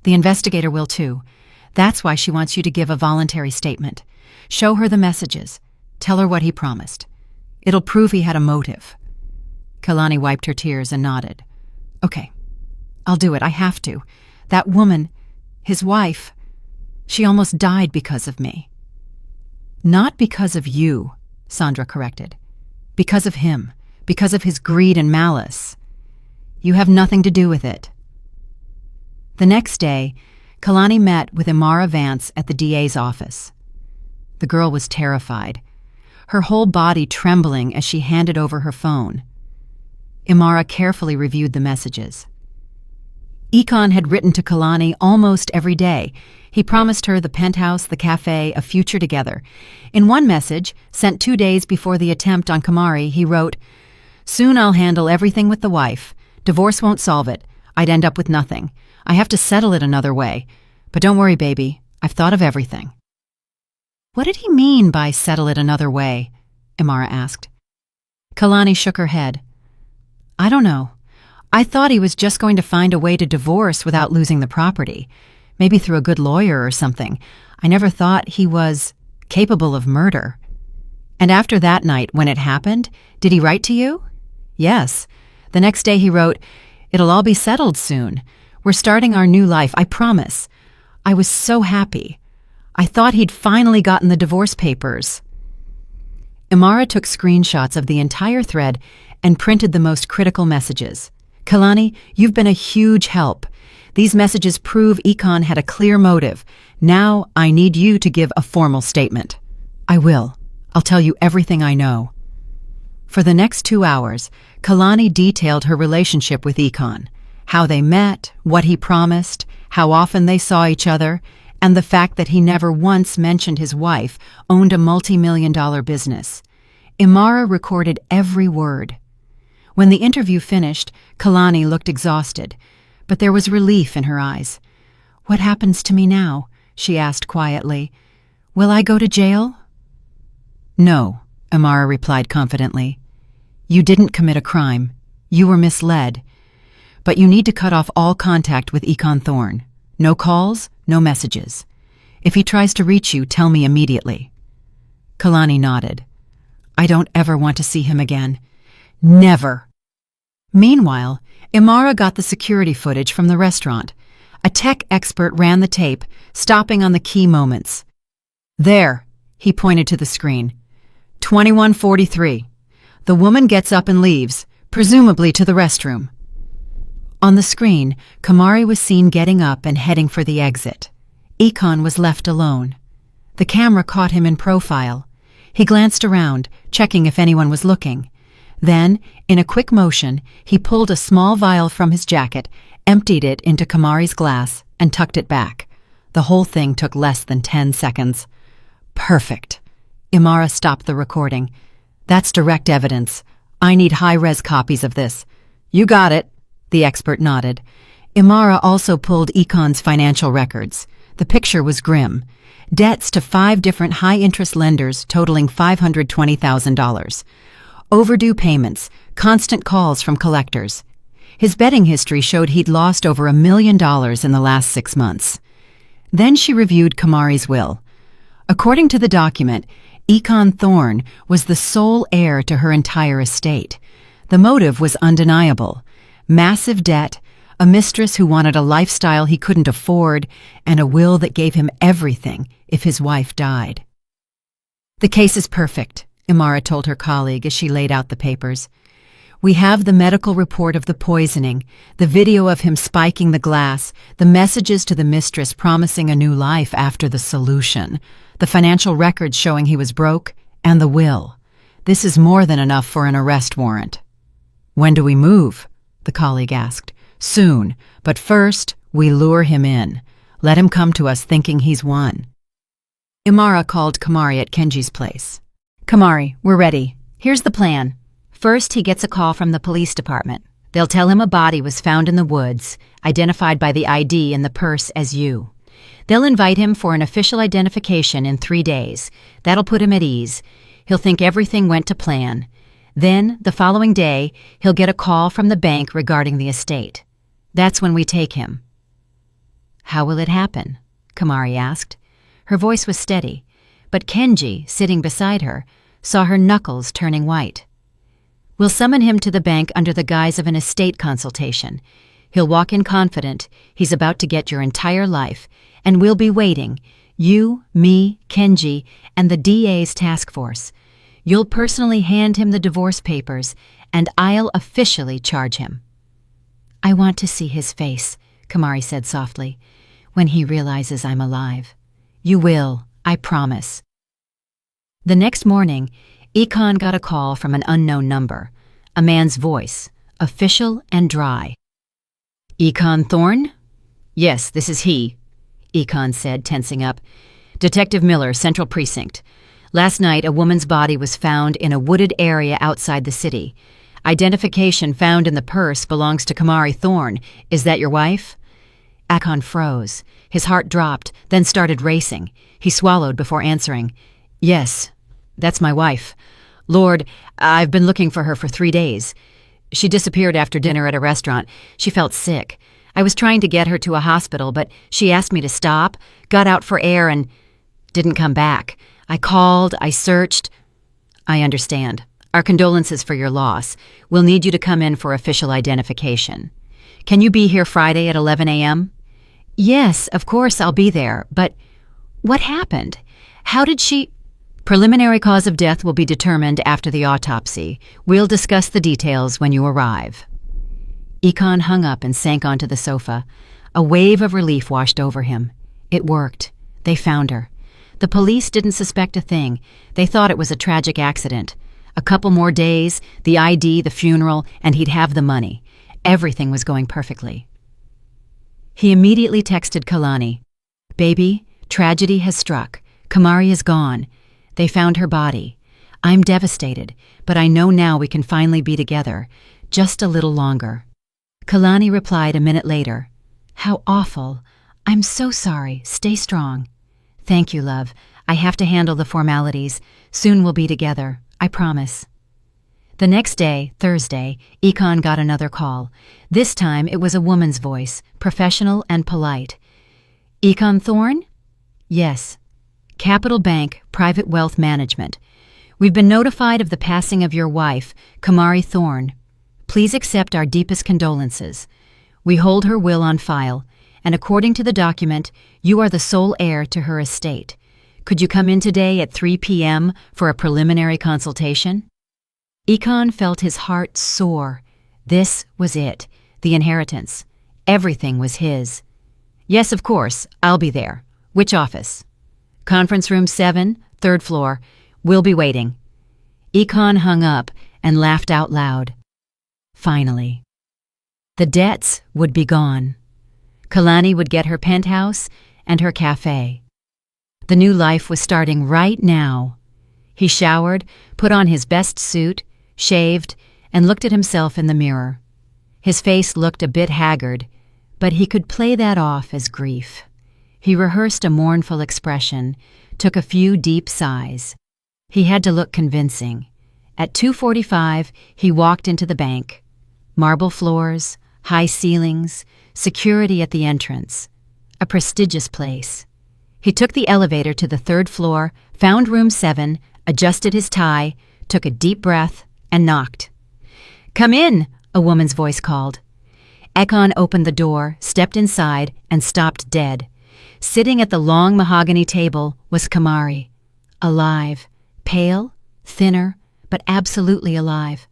The investigator will too. That's why she wants you to give a voluntary statement. Show her the messages. Tell her what he promised. It'll prove he had a motive." Kalani wiped her tears and nodded. "Okay, I'll do it. I have to. That woman, his wife, she almost died because of me." "Not because of you," Sandra corrected. "Because of him. Because of his greed and malice. You have nothing to do with it." The next day, Kalani met with Imara Vance at the DA's office. The girl was terrified, her whole body trembling as she handed over her phone. Imara carefully reviewed the messages. Ikon had written to Kalani almost every day. He promised her the penthouse, the cafe, a future together. In one message, sent 2 days before the attempt on Kamari, he wrote, "Soon I'll handle everything with the wife. Divorce won't solve it. I'd end up with nothing. I have to settle it another way. But don't worry, baby. I've thought of everything." "What did he mean by settle it another way?" Imara asked. Kalani shook her head. "I don't know. I thought he was just going to find a way to divorce without losing the property. Maybe through a good lawyer or something. I never thought he was capable of murder." "And after that night, when it happened, did he write to you?" "Yes. The next day he wrote, 'It'll all be settled soon. We're starting our new life, I promise.' I was so happy. I thought he'd finally gotten the divorce papers." Imara took screenshots of the entire thread and printed the most critical messages. "Kalani, you've been a huge help. These messages prove Ikon had a clear motive. Now I need you to give a formal statement." "I will. I'll tell you everything I know." For the next 2 hours, Kalani detailed her relationship with Ikon, how they met, what he promised, how often they saw each other, and the fact that he never once mentioned his wife owned a multi-million-dollar business. Imara recorded every word. When the interview finished, Kalani looked exhausted, but there was relief in her eyes. "What happens to me now?" she asked quietly. "Will I go to jail?" "No," Imara replied confidently. "You didn't commit a crime. You were misled. But you need to cut off all contact with Ikon Thorne. No calls, no messages. If he tries to reach you, tell me immediately." Kalani nodded. "I don't ever want to see him again. Never." Meanwhile, Imara got the security footage from the restaurant. A tech expert ran the tape, stopping on the key moments. "There," he pointed to the screen. 21:43. The woman gets up and leaves, presumably to the restroom. On the screen, Kamari was seen getting up and heading for the exit. Ikon was left alone. The camera caught him in profile. He glanced around, checking if anyone was looking. Then, in a quick motion, he pulled a small vial from his jacket, emptied it into Kamari's glass, and tucked it back. The whole thing took less than 10 seconds. "Perfect." Imara stopped the recording. "That's direct evidence. I need high-res copies of this." "You got it," the expert nodded. Imara also pulled Ikon's financial records. The picture was grim. Debts to 5 different high-interest lenders totaling $520,000. Overdue payments, constant calls from collectors. His betting history showed he'd lost over $1 million in the last 6 months. Then she reviewed Kamari's will. According to the document, Ikon Thorne was the sole heir to her entire estate. The motive was undeniable. Massive debt, a mistress who wanted a lifestyle he couldn't afford, and a will that gave him everything if his wife died. "The case is perfect," Imara told her colleague as she laid out the papers. "We have the medical report of the poisoning, the video of him spiking the glass, the messages to the mistress promising a new life after the solution, the financial records showing he was broke, and the will. This is more than enough for an arrest warrant." "When do we move?" the colleague asked. "Soon, but first we lure him in. Let him come to us thinking he's won." Imara called Kamari at Kenji's place. "Kamari, we're ready. Here's the plan. First, he gets a call from the police department. They'll tell him a body was found in the woods, identified by the ID in the purse as you. They'll invite him for an official identification in 3 days. That'll put him at ease. He'll think everything went to plan. Then, the following day, he'll get a call from the bank regarding the estate. That's when we take him." "How will it happen?" Kamari asked. Her voice was steady, but Kenji, sitting beside her, saw her knuckles turning white. "We'll summon him to the bank under the guise of an estate consultation. He'll walk in confident he's about to get your entire life, and we'll be waiting, you, me, Kenji, and the DA's task force. You'll personally hand him the divorce papers, and I'll officially charge him." "I want to see his face," Kamari said softly, "when he realizes I'm alive. You will, I promise." The next morning, Econ got a call from an unknown number, a man's voice, official and dry. "Econ Thorne?" "Yes, this is he," Econ said, tensing up. "Detective Miller, Central Precinct. Last night, a woman's body was found in a wooded area outside the city. Identification found in the purse belongs to Kamari Thorne. Is that your wife?" Econ froze. His heart dropped, then started racing. He swallowed before answering. "Yes, that's my wife. Lord, I've been looking for her for 3 days. She disappeared after dinner at a restaurant. She felt sick. I was trying to get her to a hospital, but she asked me to stop, got out for air, and didn't come back. I called, I searched." "I understand. Our condolences for your loss. We'll need you to come in for official identification. Can you be here Friday at 11 a.m.? "Yes, of course I'll be there, but what happened? How did she—" "Preliminary cause of death will be determined after the autopsy. We'll discuss the details when you arrive." Econ hung up and sank onto the sofa. A wave of relief washed over him. It worked. They found her. The police didn't suspect a thing. They thought it was a tragic accident. A couple more days, the ID, the funeral, and he'd have the money. Everything was going perfectly. He immediately texted Kalani. "Baby, tragedy has struck. Kamari is gone. They found her body. I'm devastated, but I know now we can finally be together. Just a little longer." Kalani replied a minute later. "How awful. I'm so sorry. Stay strong." "Thank you, love. I have to handle the formalities. Soon we'll be together. I promise." The next day, Thursday, Econ got another call. This time it was a woman's voice, professional and polite. "Econ Thorne?" "Yes. Capital Bank, Private Wealth Management. We've been notified of the passing of your wife, Kamari Thorne. Please accept our deepest condolences. We hold her will on file, and according to the document, you are the sole heir to her estate. Could you come in today at 3 p.m. for a preliminary consultation?" Econ felt his heart soar. This was it, the inheritance. Everything was his. "Yes, of course. I'll be there. Which office?" "Conference room 7, 3rd floor. We'll be waiting." Econ hung up and laughed out loud. Finally. The debts would be gone. Kalani would get her penthouse and her cafe. The new life was starting right now. He showered, put on his best suit, shaved, and looked at himself in the mirror. His face looked a bit haggard, but he could play that off as grief. He rehearsed a mournful expression, took a few deep sighs. He had to look convincing. At 2:45, he walked into the bank. Marble floors, high ceilings, security at the entrance. A prestigious place. He took the elevator to the 3rd floor, found room 7, adjusted his tie, took a deep breath, and knocked. "Come in," a woman's voice called. Econ opened the door, stepped inside, and stopped dead. Sitting at the long mahogany table was Kamari. Alive, pale, thinner, but absolutely alive.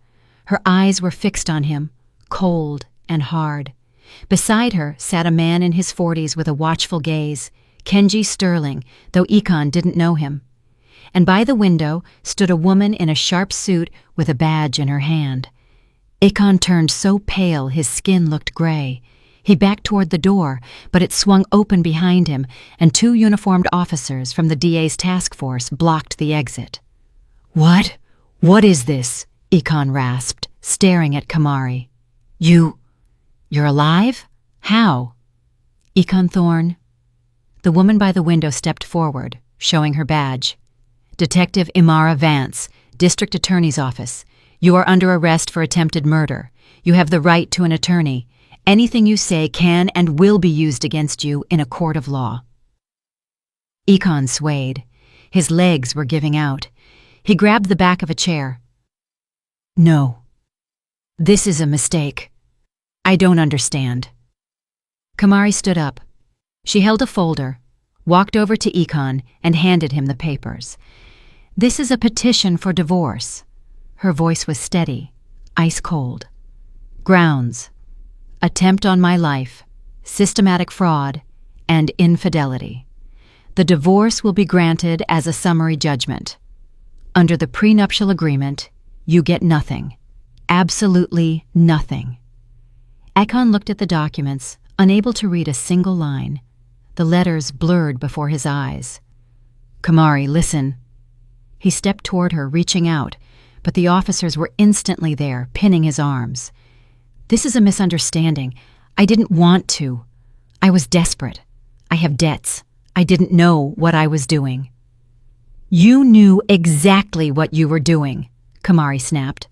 Her eyes were fixed on him, cold and hard. Beside her sat a man in his 40s with a watchful gaze, Kenji Sterling, though Econ didn't know him. And by the window stood a woman in a sharp suit with a badge in her hand. Econ turned so pale his skin looked gray. He backed toward the door, but it swung open behind him, and 2 uniformed officers from the DA's task force blocked the exit. "What? What is this?" Econ rasped, staring at Kamari. You're alive? How?" "Econ Thorne." The woman by the window stepped forward, showing her badge. "Detective Imara Vance, District Attorney's Office. You are under arrest for attempted murder. You have the right to an attorney. Anything you say can and will be used against you in a court of law." Econ swayed. His legs were giving out. He grabbed the back of a chair. "No. This is a mistake. I don't understand." Kamari stood up. She held a folder, walked over to Econ, and handed him the papers. "This is a petition for divorce." Her voice was steady, ice cold. "Grounds: attempt on my life, systematic fraud, and infidelity. The divorce will be granted as a summary judgment. Under the prenuptial agreement, you get nothing. Absolutely nothing. Akon looked at the documents, unable to read a single line. The letters blurred before his eyes. "Kamari, listen." He stepped toward her, reaching out, but the officers were instantly there, pinning his arms. "This is a misunderstanding. I didn't want to. I was desperate. I have debts. I didn't know what I was doing." "You knew exactly what you were doing," Kamari snapped.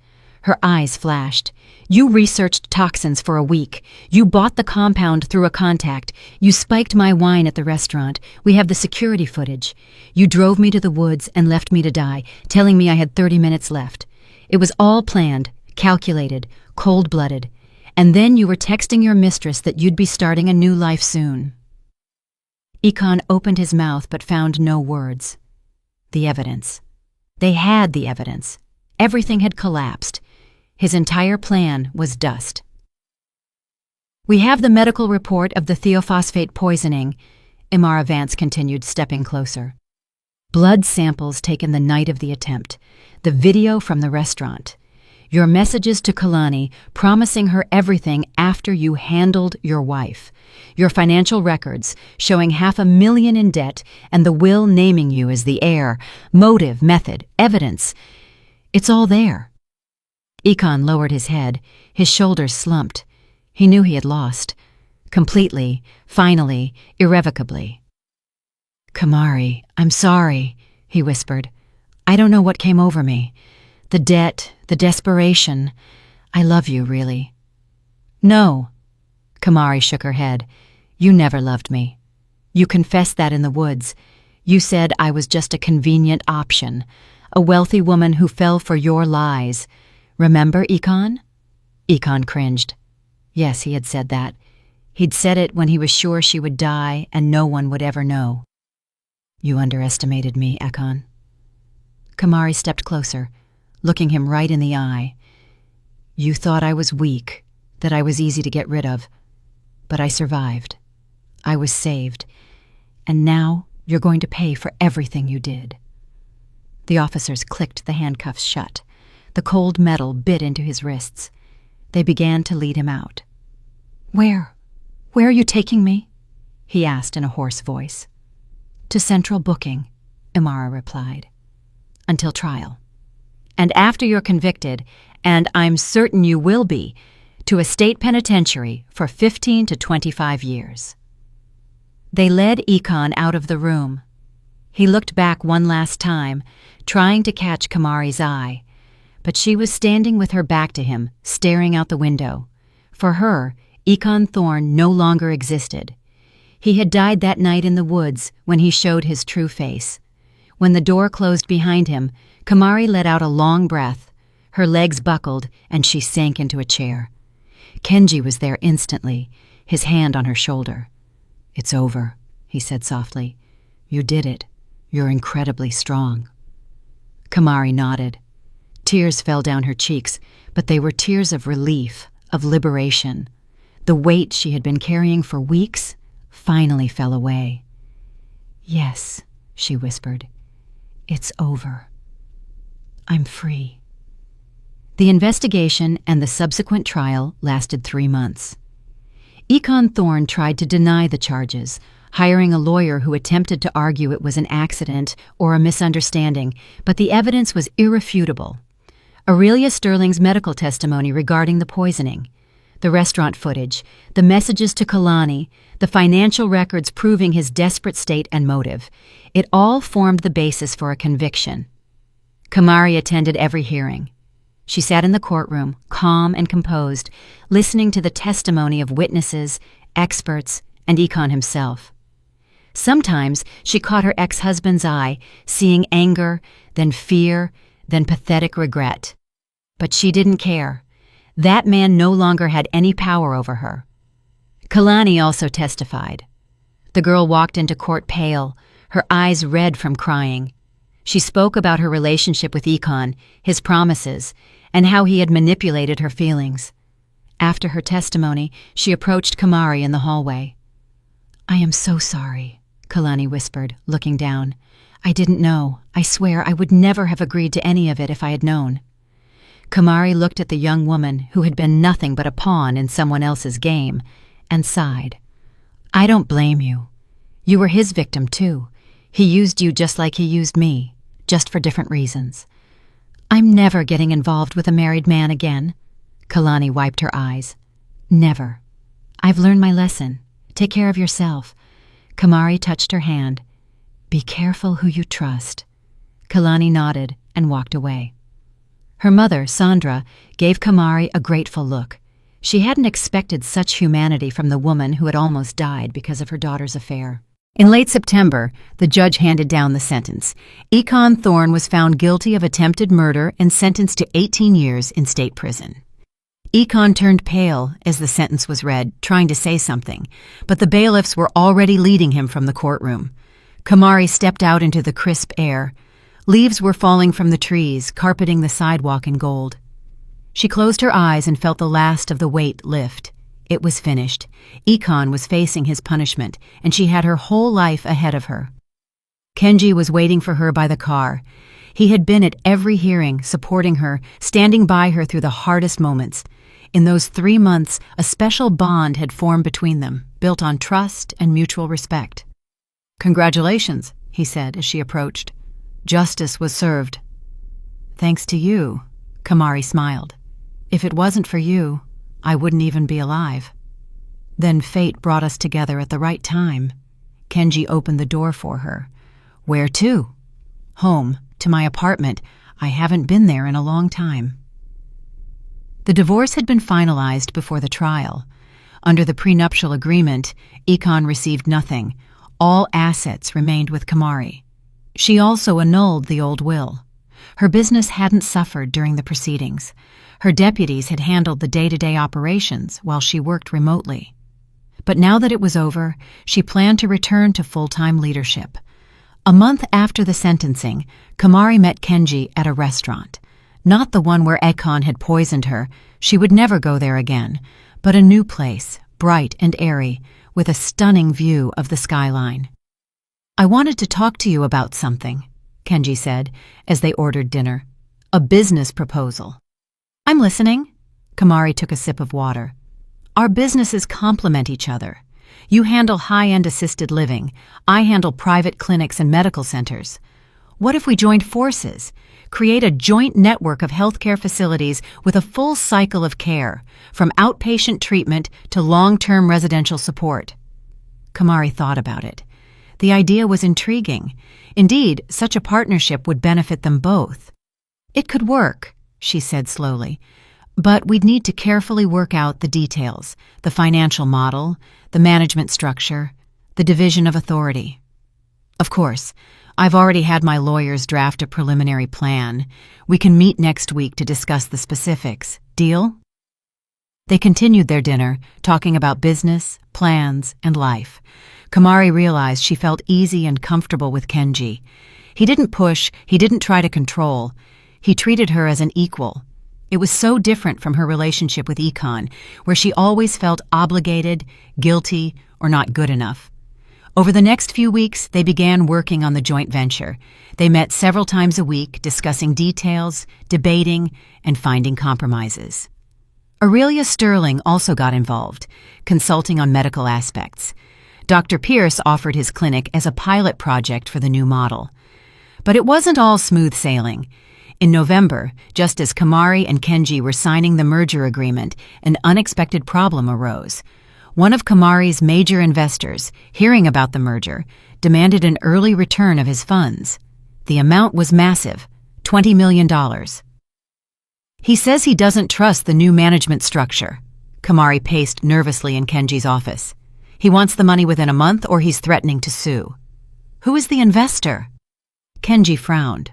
Her eyes flashed. "You researched toxins for a week. You bought the compound through a contact. You spiked my wine at the restaurant. We have the security footage. You drove me to the woods and left me to die, telling me I had 30 minutes left. It was all planned, calculated, cold-blooded. And then you were texting your mistress that you'd be starting a new life soon." Akon opened his mouth but found no words. The evidence. They had the evidence. Everything had collapsed. His entire plan was dust. "We have the medical report of the thiophosphate poisoning," Imara Vance continued, stepping closer. "Blood samples taken the night of the attempt. The video from the restaurant. Your messages to Kalani promising her everything after you handled your wife. Your financial records showing $500,000 in debt and the will naming you as the heir. Motive, method, evidence. It's all there." Akon lowered his head, his shoulders slumped. He knew he had lost. Completely, finally, irrevocably. "Kamari, I'm sorry," he whispered. "I don't know what came over me. The debt, the desperation. I love you, really." "No." Kamari shook her head. "You never loved me. You confessed that in the woods. You said I was just a convenient option, a wealthy woman who fell for your lies. Remember, Akon?" Akon cringed. Yes, he had said that. He'd said it when he was sure she would die and no one would ever know. "You underestimated me, Akon." Kamari stepped closer, looking him right in the eye. "You thought I was weak, that I was easy to get rid of. But I survived. I was saved. And now you're going to pay for everything you did." The officers clicked the handcuffs shut. The cold metal bit into his wrists. They began to lead him out. Where are you taking me?" he asked in a hoarse voice. "To central booking," Imara replied. "Until trial. And after you're convicted, and I'm certain you will be, to a state penitentiary for 15 to 25 years. They led Akon out of the room. He looked back one last time, trying to catch Kamari's eye, but she was standing with her back to him, staring out the window. For her, Akon Thorne no longer existed. He had died that night in the woods when he showed his true face. When the door closed behind him, Kamari let out a long breath. Her legs buckled, and she sank into a chair. Kenji was there instantly, his hand on her shoulder. "It's over," he said softly. "You did it. You're incredibly strong." Kamari nodded. Tears fell down her cheeks, but they were tears of relief, of liberation. The weight she had been carrying for weeks finally fell away. "Yes," she whispered. "It's over. I'm free." The investigation and the subsequent trial lasted 3 months. Akon Thorne tried to deny the charges, hiring a lawyer who attempted to argue it was an accident or a misunderstanding, but the evidence was irrefutable. Aurelia Sterling's medical testimony regarding the poisoning, the restaurant footage, the messages to Kalani, the financial records proving his desperate state and motive, it all formed the basis for a conviction. Kamari attended every hearing. She sat in the courtroom, calm and composed, listening to the testimony of witnesses, experts, and Akon himself. Sometimes she caught her ex-husband's eye, seeing anger, then fear, then pathetic regret. But she didn't care. That man no longer had any power over her. Kalani also testified. The girl walked into court pale, her eyes red from crying. She spoke about her relationship with Akon, his promises, and how he had manipulated her feelings. After her testimony, she approached Kamari in the hallway. "I am so sorry," Kalani whispered, looking down. "I didn't know. I swear I would never have agreed to any of it if I had known." Kamari looked at the young woman who had been nothing but a pawn in someone else's game and sighed. "I don't blame you. You were his victim, too. He used you just like he used me, just for different reasons. I'm never getting involved with a married man again." Kalani wiped her eyes. "Never. I've learned my lesson. Take care of yourself." Kamari touched her hand. "Be careful who you trust." Kalani nodded and walked away. Her mother, Sandra, gave Kamari a grateful look. She hadn't expected such humanity from the woman who had almost died because of her daughter's affair. In late September, the judge handed down the sentence. Econ Thorne was found guilty of attempted murder and sentenced to 18 years in state prison. Econ turned pale as the sentence was read, trying to say something, but the bailiffs were already leading him from the courtroom. Kamari stepped out into the crisp air. Leaves were falling from the trees, carpeting the sidewalk in gold. She closed her eyes and felt the last of the weight lift. It was finished. Econ was facing his punishment, and she had her whole life ahead of her. Kenji was waiting for her by the car. He had been at every hearing, supporting her, standing by her through the hardest moments. In those 3 months, a special bond had formed between them, built on trust and mutual respect. "Congratulations," he said as she approached. "Justice was served." "Thanks to you," Kamari smiled. "If it wasn't for you, I wouldn't even be alive." "Then fate brought us together at the right time." Kenji opened the door for her. "Where to?" "Home, to my apartment. I haven't been there in a long time." The divorce had been finalized before the trial. Under the prenuptial agreement, Econ received nothing. All assets remained with Kamari. She also annulled the old will. Her business hadn't suffered during the proceedings. Her deputies had handled the day-to-day operations while she worked remotely. But now that it was over, she planned to return to full-time leadership. A month after the sentencing, Kamari met Kenji at a restaurant. Not the one where Econ had poisoned her. She would never go there again, but a new place, bright and airy, with a stunning view of the skyline. "I wanted to talk to you about something," Kenji said, as they ordered dinner. "A business proposal." "I'm listening." Kamari took a sip of water. "Our businesses complement each other. You handle high-end assisted living. I handle private clinics and medical centers. What if we joined forces? Create a joint network of healthcare facilities with a full cycle of care, from outpatient treatment to long-term residential support." Kamari thought about it. The idea was intriguing. Indeed, such a partnership would benefit them both. "It could work," she said slowly, "but we'd need to carefully work out the details, the financial model, the management structure, the division of authority. Of course, I've already had my lawyers draft a preliminary plan. We can meet next week to discuss the specifics. Deal?" They continued their dinner, talking about business, plans, and life. Kamari realized she felt easy and comfortable with Kenji. He didn't push, he didn't try to control. He treated her as an equal. It was so different from her relationship with Econ, where she always felt obligated, guilty, or not good enough. Over the next few weeks, they began working on the joint venture. They met several times a week, discussing details, debating, and finding compromises. Aurelia Sterling also got involved, consulting on medical aspects. Dr. Pierce offered his clinic as a pilot project for the new model. But it wasn't all smooth sailing. In November, just as Kamari and Kenji were signing the merger agreement, an unexpected problem arose. One of Kamari's major investors, hearing about the merger, demanded an early return of his funds. The amount was massive, $20 million. "He says he doesn't trust the new management structure." Kamari paced nervously in Kenji's office. "He wants the money within a month or he's threatening to sue." "Who is the investor?" Kenji frowned.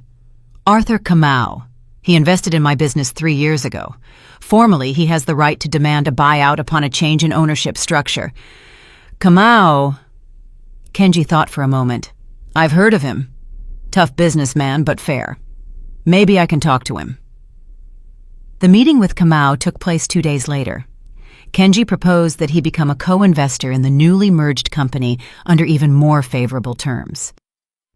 "Arthur Kamau. He invested in my business 3 years ago. Formally, he has the right to demand a buyout upon a change in ownership structure. Kamau..." Kenji thought for a moment. "I've heard of him. Tough businessman, but fair. Maybe I can talk to him." The meeting with Kamau took place 2 days later. Kenji proposed that he become a co-investor in the newly merged company under even more favorable terms.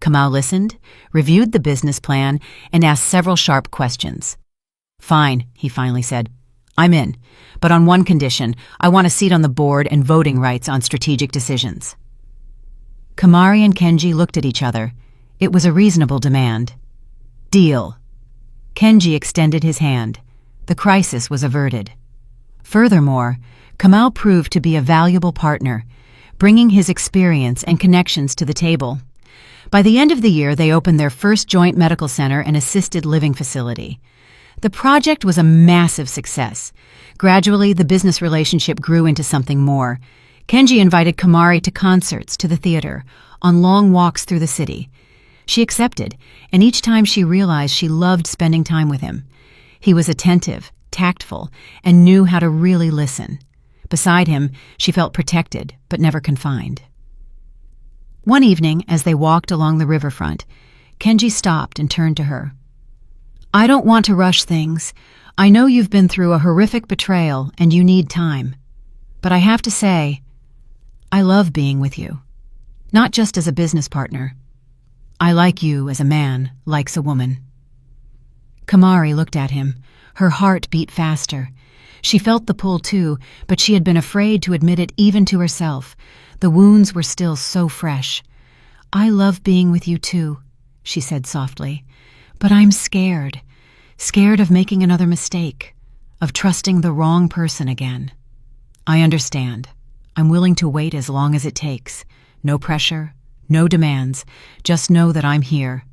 Kamau listened, reviewed the business plan, and asked several sharp questions. "Fine," he finally said. "I'm in, but on one condition: I want a seat on the board and voting rights on strategic decisions." Kamari and Kenji looked at each other. It was a reasonable demand. "Deal." Kenji extended his hand. The crisis was averted. Furthermore, Kamau proved to be a valuable partner, bringing his experience and connections to the table. By the end of the year, they opened their first joint medical center and assisted living facility. The project was a massive success. Gradually, the business relationship grew into something more. Kenji invited Kamari to concerts, to the theater, on long walks through the city. She accepted, and each time she realized she loved spending time with him. He was attentive, tactful, and knew how to really listen. Beside him, she felt protected, but never confined. One evening, as they walked along the riverfront, Kenji stopped and turned to her. "I don't want to rush things. I know you've been through a horrific betrayal and you need time. But I have to say, I love being with you. Not just as a business partner. I like you as a man likes a woman." Kamari looked at him. Her heart beat faster. She felt the pull too, but she had been afraid to admit it even to herself. The wounds were still so fresh. "I love being with you too," she said softly. "But I'm scared. Scared of making another mistake, of trusting the wrong person again." "I understand. I'm willing to wait as long as it takes. No pressure, no demands. Just know that I'm here,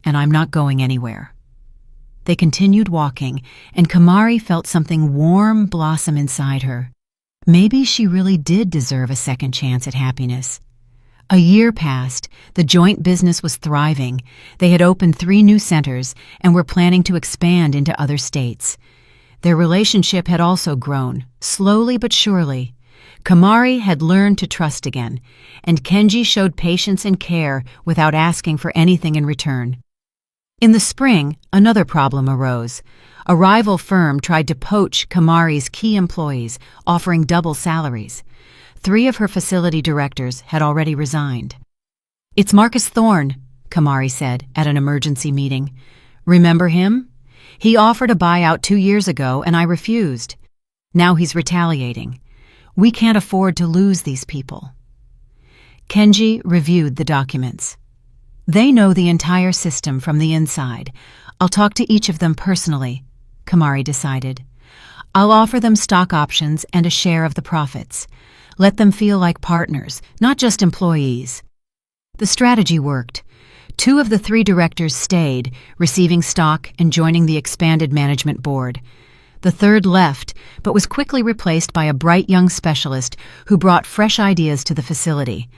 and I'm not going anywhere." They continued walking, and Kamari felt something warm blossom inside her. Maybe she really did deserve a second chance at happiness. A year passed. The joint business was thriving. They had opened 3 new centers and were planning to expand into other states. Their relationship had also grown, slowly but surely. Kamari had learned to trust again, and Kenji showed patience and care without asking for anything in return. In the spring, another problem arose. A rival firm tried to poach Kamari's key employees, offering double salaries. 3 of her facility directors had already resigned. "It's Marcus Thorne," Kamari said at an emergency meeting. "Remember him? He offered a buyout 2 years ago, and I refused. Now he's retaliating. We can't afford to lose these people." Kenji reviewed the documents. "They know the entire system from the inside. I'll talk to each of them personally," Kamari decided. "I'll offer them stock options and a share of the profits. Let them feel like partners, not just employees." The strategy worked. 2 of the 3 directors stayed, receiving stock and joining the expanded management board. The 3rd left, but was quickly replaced by a bright young specialist who brought fresh ideas to the facility.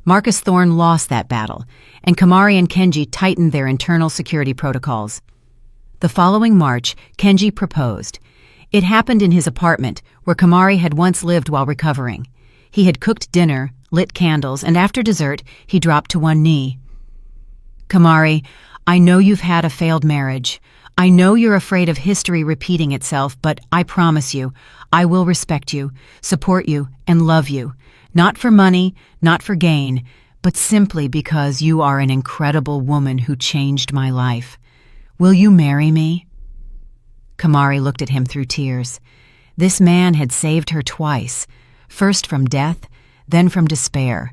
Marcus Thorne lost that battle, and Kamari and Kenji tightened their internal security protocols. The following March, Kenji proposed. It happened in his apartment, where Kamari had once lived while recovering. He had cooked dinner, lit candles, and after dessert, he dropped to one knee. "Kamari, I know you've had a failed marriage. I know you're afraid of history repeating itself, but I promise you, I will respect you, support you, and love you. Not for money, not for gain, but simply because you are an incredible woman who changed my life. Will you marry me?" Kamari looked at him through tears. This man had saved her twice, first from death, then from despair.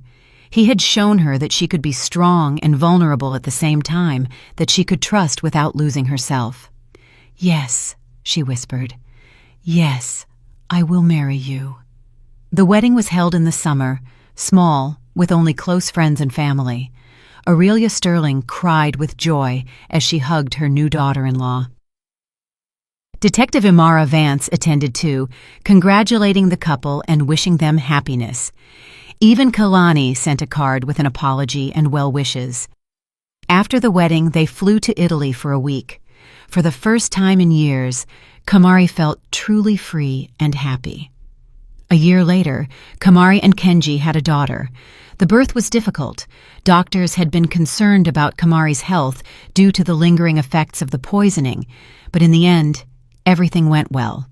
He had shown her that she could be strong and vulnerable at the same time, that she could trust without losing herself. "Yes," she whispered. "Yes, I will marry you." The wedding was held in the summer, small, with only close friends and family. Aurelia Sterling cried with joy as she hugged her new daughter-in-law. Detective Imara Vance attended too, congratulating the couple and wishing them happiness. Even Kalani sent a card with an apology and well wishes. After the wedding, they flew to Italy for a week. For the first time in years, Kamari felt truly free and happy. A year later, Kamari and Kenji had a daughter. The birth was difficult. Doctors had been concerned about Kamari's health due to the lingering effects of the poisoning, but in the end, everything went well.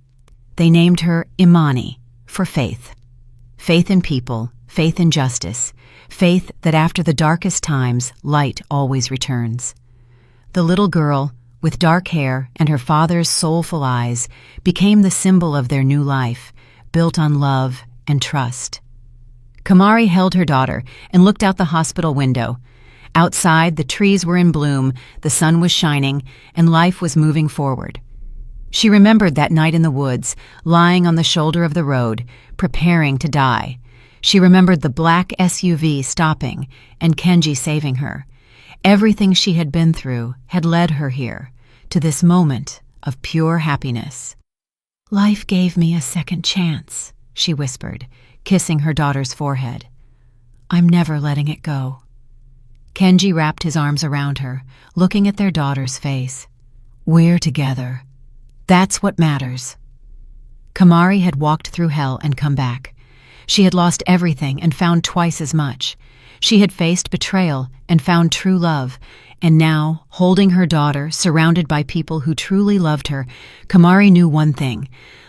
They named her Imani, for faith. Faith in people, faith in justice, faith that after the darkest times, light always returns. The little girl, with dark hair and her father's soulful eyes, became the symbol of their new life, built on love and trust. Kamari held her daughter and looked out the hospital window. Outside, the trees were in bloom, the sun was shining, and life was moving forward. She remembered that night in the woods, lying on the shoulder of the road, preparing to die. She remembered the black SUV stopping and Kenji saving her. Everything she had been through had led her here, to this moment of pure happiness. "Life gave me a second chance," she whispered, kissing her daughter's forehead. "I'm never letting it go." Kenji wrapped his arms around her, looking at their daughter's face. "We're together. That's what matters." Kamari had walked through hell and come back. She had lost everything and found twice as much. She had faced betrayal and found true love, and now, holding her daughter, surrounded by people who truly loved her, Kamari knew one thing.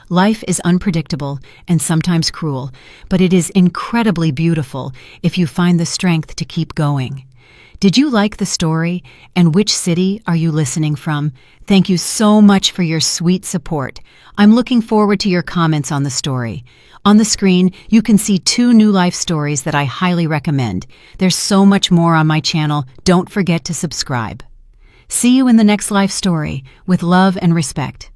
Life is unpredictable and sometimes cruel, but it is incredibly beautiful if you find the strength to keep going. Did you like the story? And which city are you listening from? Thank you so much for your sweet support. I'm looking forward to your comments on the story. On the screen, you can see 2 new life stories that I highly recommend. There's so much more on my channel. Don't forget to subscribe. See you in the next life story, with love and respect.